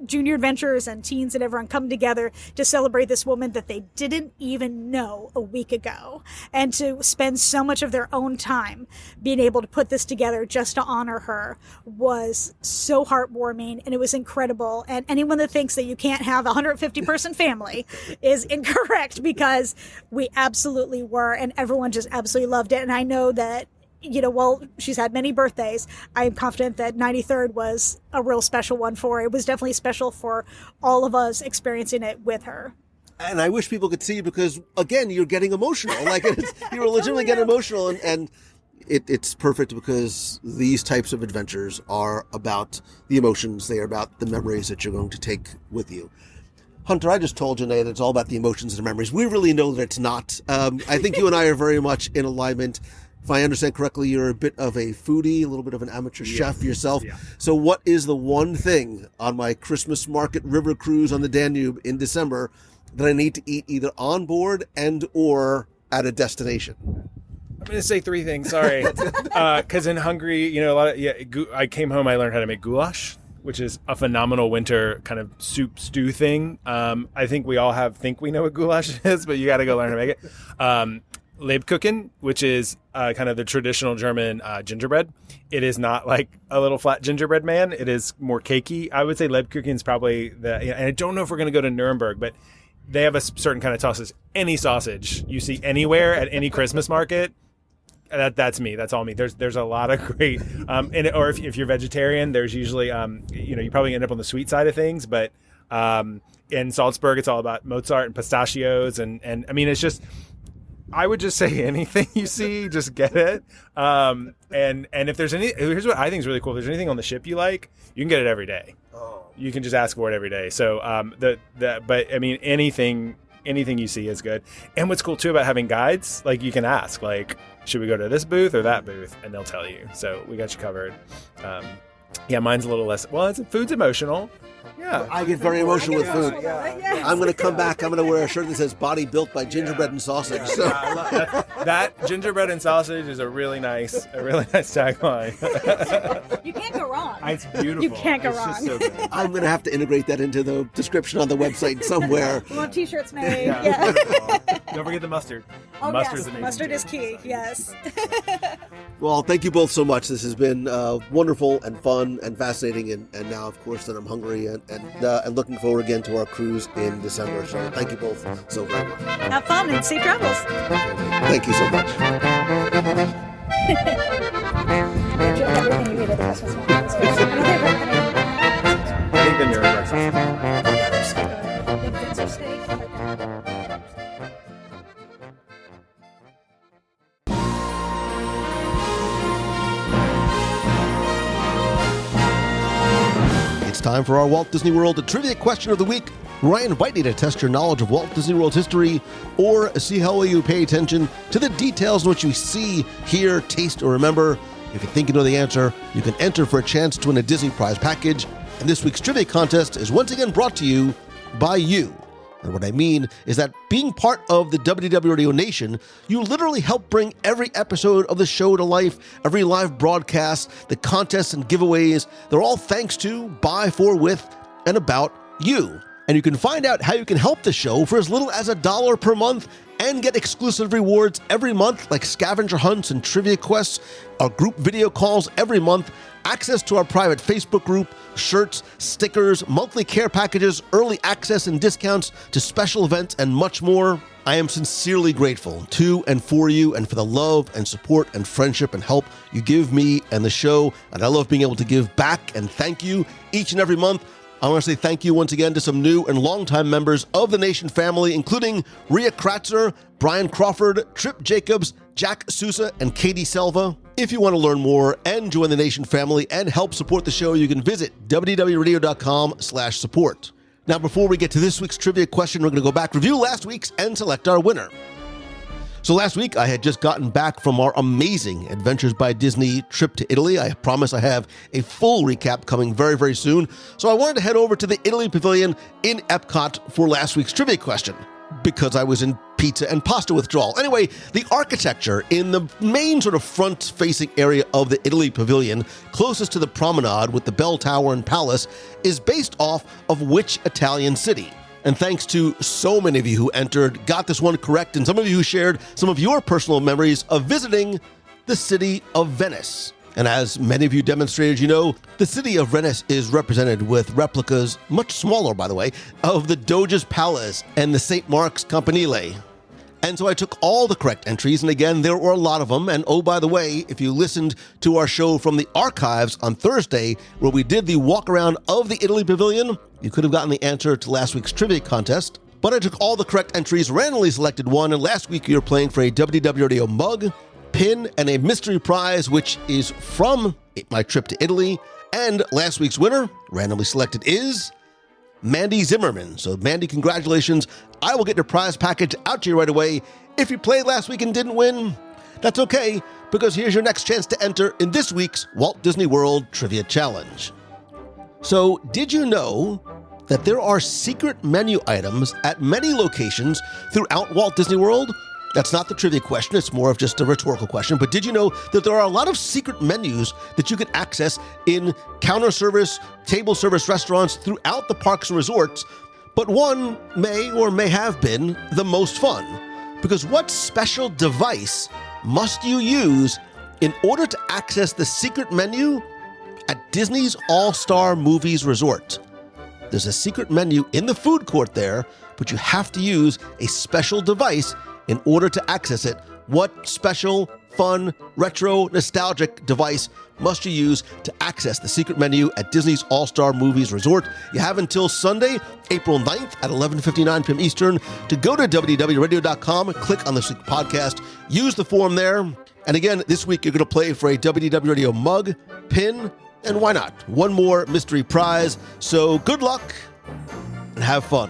junior adventurers and teens and everyone come together to celebrate this woman that they didn't even know a week ago, and to spend so much of their own time being able to put this together just to honor her was so heartwarming, and it was incredible. And anyone that thinks that you can't have a 150-person family is incorrect, because we absolutely were, and everyone just absolutely loved it. And I know that she's had many birthdays. I'm confident that 93rd was a real special one for her. It was definitely special for all of us experiencing it with her.
And I wish people could see, because, again, you're getting emotional. Like, you're legitimately getting emotional. And it's perfect, because these types of adventures are about the emotions. They are about the memories that you're going to take with you. Hunter, I just told Janae that it's all about the emotions and the memories. We really know that it's not. I think you and I are very much in alignment. If I understand correctly, you're a bit of a foodie, a little bit of an amateur chef yourself. Yeah. So what is the one thing on my Christmas market river cruise on the Danube in December that I need to eat either on board and or at a destination?
I'm going to say three things, sorry. Because in Hungary, I came home, I learned how to make goulash, which is a phenomenal winter kind of soup stew thing. I think we all think we know what goulash is, but you got to go learn how to make it. Lebkuchen, which is kind of the traditional German gingerbread. It is not like a little flat gingerbread man. It is more cakey. I would say Lebkuchen is probably and I don't know if we're going to go to Nuremberg, but they have a certain kind of sausage. Any sausage you see anywhere at any Christmas market, that's me. That's all me. There's a lot of great, or if you're vegetarian, there's usually, you probably end up on the sweet side of things, but in Salzburg, it's all about Mozart and pistachios. And I mean, it's just, I would just say anything you see, just get it. And if there's here's what I think is really cool. If there's anything on the ship you like, you can get it every day. Oh. You can just ask for it every day. So, but I mean, anything you see is good. And what's cool too about having guides, like you can ask, like, should we go to this booth or that booth? And they'll tell you. So we got you covered. Mine's a little less, food's emotional. Yeah,
I get very emotional with food.
Yeah.
I'm going to come back. I'm going to wear a shirt that says "Body Built by Gingerbread and Sausage." So.
I love that gingerbread and sausage is a really nice tagline.
You can't go wrong.
It's beautiful.
You can't go wrong.
Just so good.
I'm going to have to integrate that into the description on the website somewhere.
We want t-shirts made.
Yeah. Don't forget the mustard.
Oh,
Mustard's
yes.
amazing.
Mustard is key. Yes.
Well, thank you both so much. This has been wonderful and fun and fascinating, and now, of course, that I'm hungry and looking forward again to our cruise in December. So thank you both so very much.
Have fun and safe travels.
Thank you so much.
I think the Nuremberg sausage.
It's time for our Walt Disney World Trivia Question of the Week, where I invite you to test your knowledge of Walt Disney World's history, or see how well you pay attention to the details in what you see, hear, taste, or remember. If you think you know the answer, you can enter for a chance to win a Disney prize package. And this week's trivia contest is once again brought to you by you. And what I mean is that being part of the WDW Radio Nation, you literally help bring every episode of the show to life, every live broadcast, the contests and giveaways. They're all thanks to, by, for, with, and about you. And you can find out how you can help the show for as little as $1 per month and get exclusive rewards every month like scavenger hunts and trivia quests, our group video calls every month, access to our private Facebook group, shirts, stickers, monthly care packages, early access and discounts to special events, and much more. I am sincerely grateful to and for you and for the love and support and friendship and help you give me and the show. And I love being able to give back and thank you each and every month. I want to say thank you once again to some new and longtime members of the Nation family, including Rhea Kratzer, Brian Crawford, Trip Jacobs, Jack Sousa, and Katie Selva. If you want to learn more and join the Nation family and help support the show, you can visit wdwradio.com/support. Now, before we get to this week's trivia question, we're going to go back, review last week's, and select our winner. So last week, I had just gotten back from our amazing Adventures by Disney trip to Italy. I promise I have a full recap coming very, very soon. So I wanted to head over to the Italy Pavilion in Epcot for last week's trivia question, because I was in pizza and pasta withdrawal. Anyway, the architecture in the main sort of front-facing area of the Italy Pavilion, closest to the promenade with the bell tower and palace, is based off of which Italian city? And thanks to so many of you who entered, got this one correct, and some of you who shared some of your personal memories of visiting the city of Venice. And as many of you demonstrated, you know, the city of Venice is represented with replicas, much smaller by the way, of the Doge's Palace and the St. Mark's Campanile. And so I took all the correct entries, and again, there were a lot of them. And oh, by the way, if you listened to our show from the archives on Thursday, where we did the walk around of the Italy Pavilion, you could have gotten the answer to last week's trivia contest. But I took all the correct entries, randomly selected one, and last week you were playing for a WDW Radio mug, pin, and a mystery prize, which is from my trip to Italy. And last week's winner, randomly selected, is Mandy Zimmerman. So Mandy, congratulations. I will get your prize package out to you right away. If you played last week and didn't win, that's okay, because here's your next chance to enter in this week's Walt Disney World Trivia Challenge. So, did you know that there are secret menu items at many locations throughout Walt Disney World? That's not the trivia question, it's more of just a rhetorical question, but did you know that there are a lot of secret menus that you can access in counter service, table service restaurants throughout the parks and resorts, but one may or may have been the most fun? Because what special device must you use in order to access the secret menu at Disney's All-Star Movies Resort? There's a secret menu in the food court there, but you have to use a special device in order to access it. What special, fun, retro, nostalgic device must you use to access the secret menu at Disney's All-Star Movies Resort? You have until Sunday, April 9th at 11:59 p.m. Eastern to go to WDWRadio.com, click on this week's podcast, use the form there. And again, this week you're going to play for a WDW Radio mug, pin, and why not, one more mystery prize. So good luck and have fun.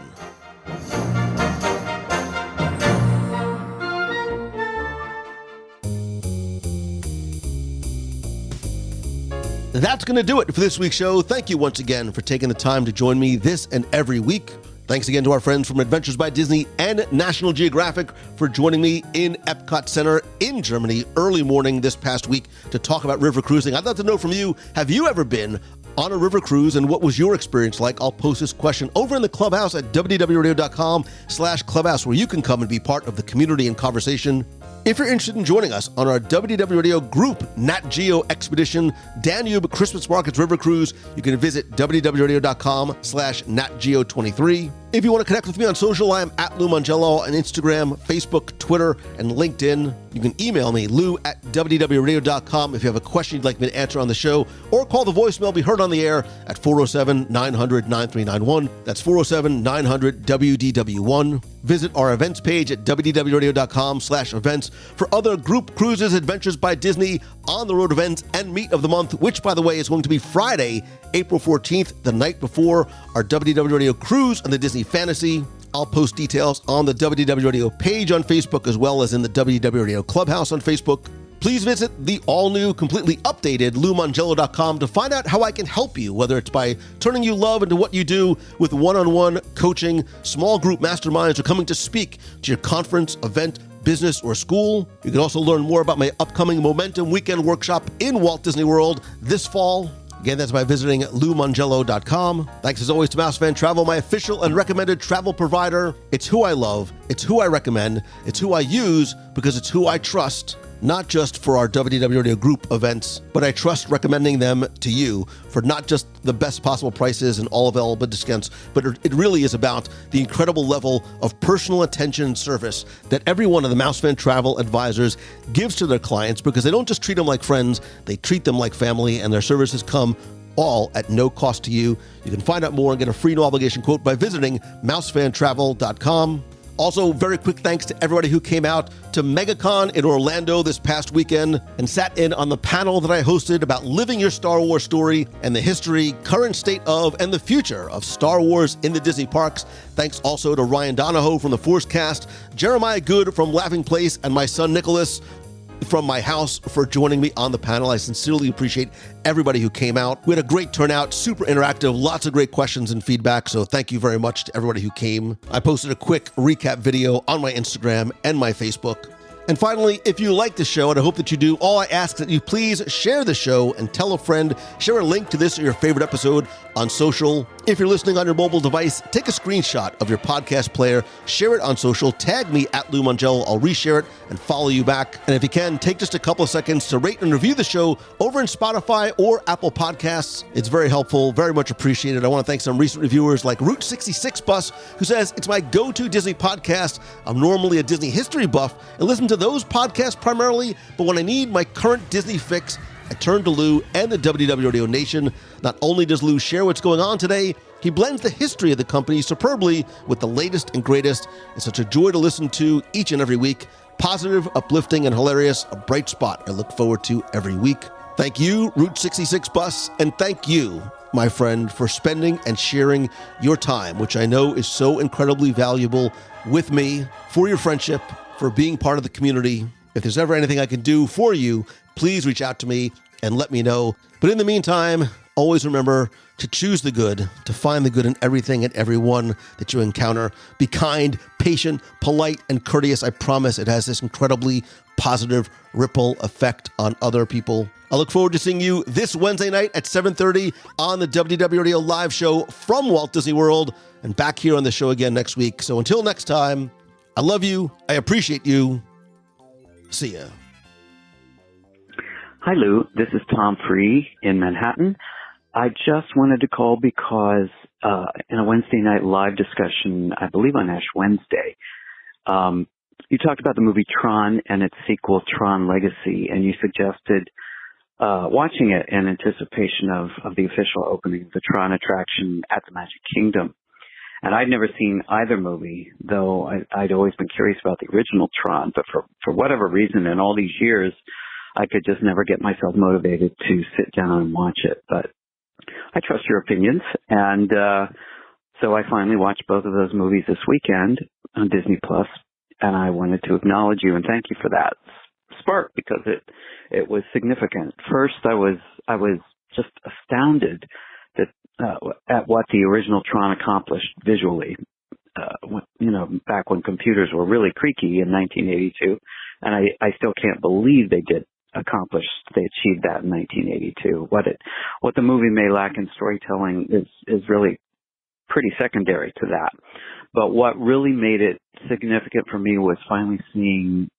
That's going to do it for this week's show. Thank you once again for taking the time to join me this and every week. Thanks again to our friends from Adventures by Disney and National Geographic for joining me in Epcot Center in Germany early morning this past week to talk about river cruising. I'd love to know from you, have you ever been on a river cruise, and what was your experience like? I'll post this question over in the clubhouse at wdwradio.com/clubhouse, where you can come and be part of the community and conversation. If you're interested in joining us on our WDW Radio group NatGeo Expedition Danube Christmas Markets River Cruise, you can visit wdwradio.com/NatGeo23. If you want to connect with me on social, I am at Lou Mangello on Instagram, Facebook, Twitter, and LinkedIn. You can email me, lou@wdwradio.com, if you have a question you'd like me to answer on the show, or call the voicemail be heard on the air at 407-900-9391. That's 407-900-WDW1. Visit our events page at wdwradio.com/events for other group cruises, Adventures by Disney, on-the-road events, and meet of the month, which, by the way, is going to be Friday, April 14th, the night before our WDW Radio cruise on the Disney Fantasy. I'll post details on the WDW Radio page on Facebook, as well as in the WDW Radio Clubhouse on Facebook. Please visit the all-new, completely updated LouMongello.com to find out how I can help you, whether it's by turning you love into what you do with one-on-one coaching, small group masterminds, or coming to speak to your conference, event, business, or school. You can also learn more about my upcoming Momentum Weekend Workshop in Walt Disney World this fall. Again, that's by visiting LouMongello.com. Thanks as always to Mouse Fan Travel, my official and recommended travel provider. It's who I love, it's who I recommend, it's who I use because it's who I trust, not just for our WDW Radio group events, but I trust recommending them to you for not just the best possible prices and all available discounts, but it really is about the incredible level of personal attention and service that every one of the Mouse Fan Travel advisors gives to their clients, because they don't just treat them like friends, they treat them like family, and their services come all at no cost to you. You can find out more and get a free no obligation quote by visiting mousefantravel.com. Also, very quick thanks to everybody who came out to MegaCon in Orlando this past weekend and sat in on the panel that I hosted about living your Star Wars story and the history, current state of, and the future of Star Wars in the Disney parks. Thanks also to Ryan Donahoe from the Forcecast, Jeremiah Good from Laughing Place, and my son Nicholas from my house for joining me on the panel. I sincerely appreciate everybody who came out. We had a great turnout, super interactive, lots of great questions and feedback, so thank you very much to everybody who came. I posted a quick recap video on my Instagram and my Facebook. And finally, if you like the show, and I hope that you do, all I ask is that you please share the show and tell a friend, share a link to this or your favorite episode on social. If you're listening on your mobile device, take a screenshot of your podcast player, share it on social, tag me at Lou Mongello, I'll reshare it and follow you back. And if you can, take just a couple of seconds to rate and review the show over in Spotify or Apple Podcasts. It's very helpful, very much appreciated. I want to thank some recent reviewers like Route 66 Bus, who says, it's my go-to Disney podcast. I'm normally a Disney history buff and listen to those podcasts primarily, but when I need my current Disney fix, I turn to Lou and the WDW Radio Nation. Not only does Lou share what's going on today, he blends the history of the company superbly with the latest and greatest. It's such a joy to listen to each and every week. Positive, uplifting, and hilarious, a bright spot I look forward to every week. Thank you, Route 66 Bus, and thank you, my friend, for spending and sharing your time, which I know is so incredibly valuable with me, for your friendship, for being part of the community. If there's ever anything I can do for you, please reach out to me and let me know. But in the meantime, always remember to choose the good, to find the good in everything and everyone that you encounter. Be kind, patient, polite, and courteous. I promise it has this incredibly positive ripple effect on other people. I look forward to seeing you this Wednesday night at 7:30 on the WDW Radio live show from Walt Disney World, and back here on the show again next week. So until next time, I love you. I appreciate you. See ya.
Hi, Lou. This is Tom Free in Manhattan. I just wanted to call because in a Wednesday night live discussion, I believe on Ash Wednesday, you talked about the movie Tron and its sequel, Tron Legacy, and you suggested watching it in anticipation of the official opening of the Tron attraction at the Magic Kingdom. And I'd never seen either movie, though I'd always been curious about the original Tron. But for whatever reason, in all these years, I could just never get myself motivated to sit down and watch it. But I trust your opinions. And so I finally watched both of those movies this weekend on Disney Plus. And I wanted to acknowledge you and thank you for that spark, because it was significant. First, I was just astounded at what the original Tron accomplished visually, back when computers were really creaky in 1982. And I still can't believe they achieved that in 1982. What the movie may lack in storytelling is really pretty secondary to that. But what really made it significant for me was finally seeing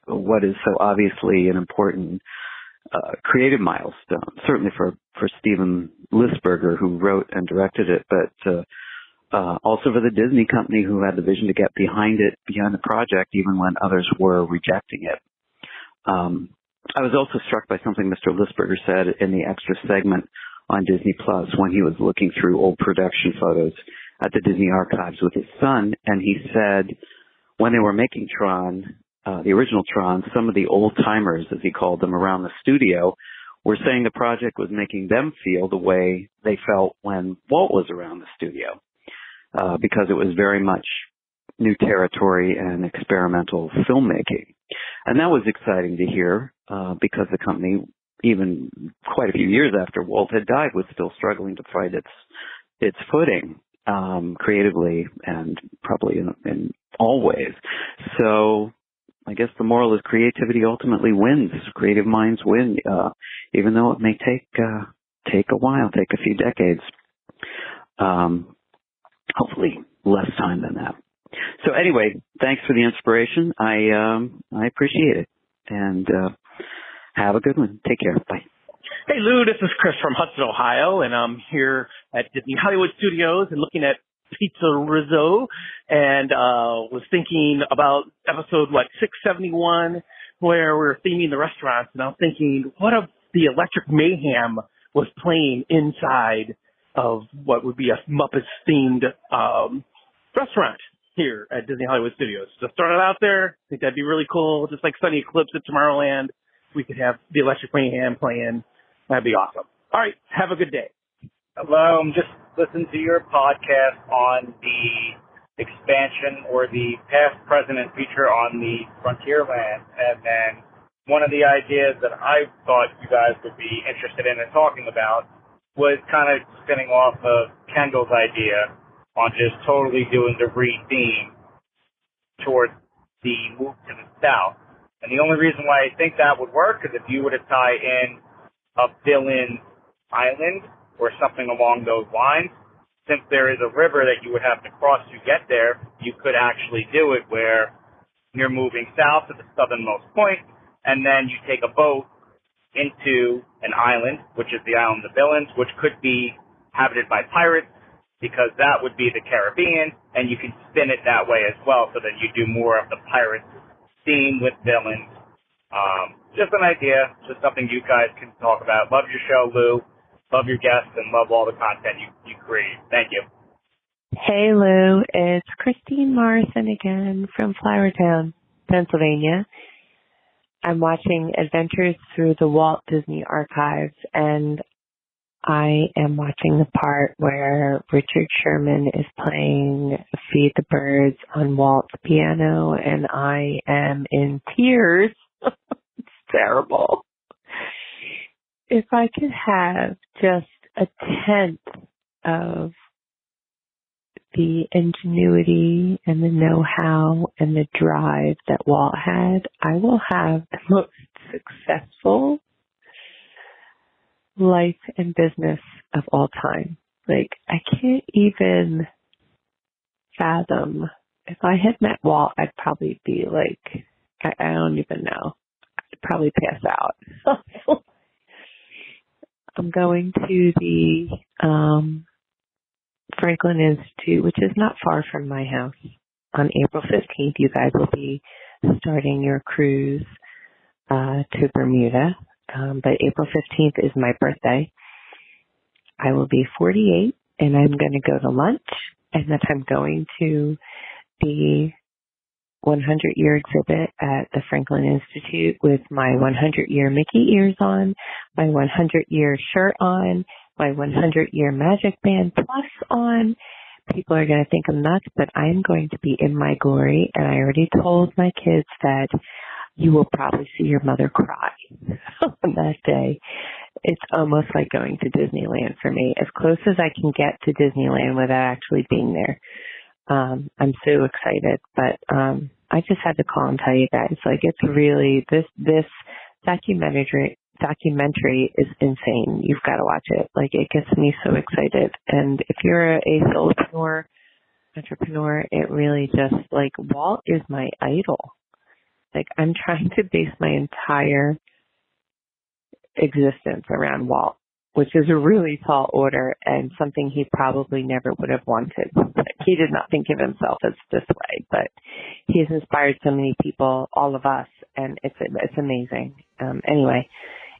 what is so obviously an important creative milestone, certainly for Steven Lisberger, who wrote and directed it, but also for the Disney company, who had the vision to get behind the project, even when others were rejecting it. I was also struck by something Mr. Lisberger said in the extra segment on Disney Plus when he was looking through old production photos at the Disney archives with his son, and he said when they were making Tron, the original Tron, some of the old-timers, as he called them, around the studio were saying the project was making them feel the way they felt when Walt was around the studio, because it was very much new territory and experimental filmmaking. And that was exciting to hear because the company, even quite a few years after Walt had died, was still struggling to find its footing creatively and probably in all ways. So I guess the moral is creativity ultimately wins. Creative minds win, even though it may take a while, take a few decades. Hopefully less time than that. So anyway, thanks for the inspiration. I appreciate it. And have a good one. Take care. Bye.
Hey, Lou, this is Chris from Hudson, Ohio, and I'm here at Disney Hollywood Studios and looking at Pizza Rizzo, and was thinking about episode, 671, where we're theming the restaurants, and I'm thinking, what if the Electric Mayhem was playing inside of what would be a Muppets-themed restaurant here at Disney Hollywood Studios? Just throwing it out there. I think that'd be really cool. Just like Sunny Eclipse at Tomorrowland, we could have the Electric Mayhem playing. That'd be awesome. All right, have a good day.
Hello, I'm just listening to your podcast on the expansion or the past, present, and future on the Frontierland. And then one of the ideas that I thought you guys would be interested in and talking about was kind of spinning off of Kendall's idea on just totally doing the re-theme towards the move to the south. And the only reason why I think that would work is if you were to tie in a Villain Island or something along those lines. Since there is a river that you would have to cross to get there, you could actually do it where you're moving south to the southernmost point, and then you take a boat into an island, which is the Island of Villains, which could be inhabited by pirates, because that would be the Caribbean, and you can spin it that way as well, so that you do more of the pirate theme with villains. Just an idea, just something you guys can talk about. Love your show, Lou. Love your guests and love all the content you create. Thank you.
Hey, Lou. It's Christine Morrison again from Flowertown, Pennsylvania. I'm watching Adventures Through the Walt Disney Archives, and I am watching the part where Richard Sherman is playing Feed the Birds on Walt's piano, and I am in tears. It's terrible. If I could have just a tenth of the ingenuity and the know-how and the drive that Walt had, I will have the most successful life and business of all time. Like, I can't even fathom. If I had met Walt, I'd probably be like, I don't even know. I'd probably pass out. I'm going to the Franklin Institute, which is not far from my house. On April 15th, you guys will be starting your cruise to Bermuda. But April 15th is my birthday. I will be 48, and I'm going to go to lunch, and then I'm going to the 100-year exhibit at the Franklin Institute with my 100-year Mickey ears on, my 100-year shirt on, my 100-year Magic Band Plus on. People are going to think I'm nuts, but I'm going to be in my glory, and I already told my kids that you will probably see your mother cry on that day. It's almost like going to Disneyland for me, as close as I can get to Disneyland without actually being there. I'm so excited, but I just had to call and tell you guys, like, it's really, this documentary is insane. You've got to watch it. Like, it gets me so excited. And if you're a solopreneur, entrepreneur, it really just, like, Walt is my idol. Like, I'm trying to base my entire existence around Walt, which is a really tall order and something he probably never would have wanted. He did not think of himself as this way, but he has inspired so many people, all of us, and it's amazing. Anyway,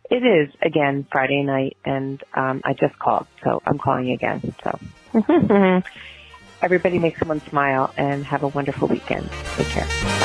it is, again, Friday night, and I just called, so I'm calling again. So everybody make someone smile and have a wonderful weekend. Take care.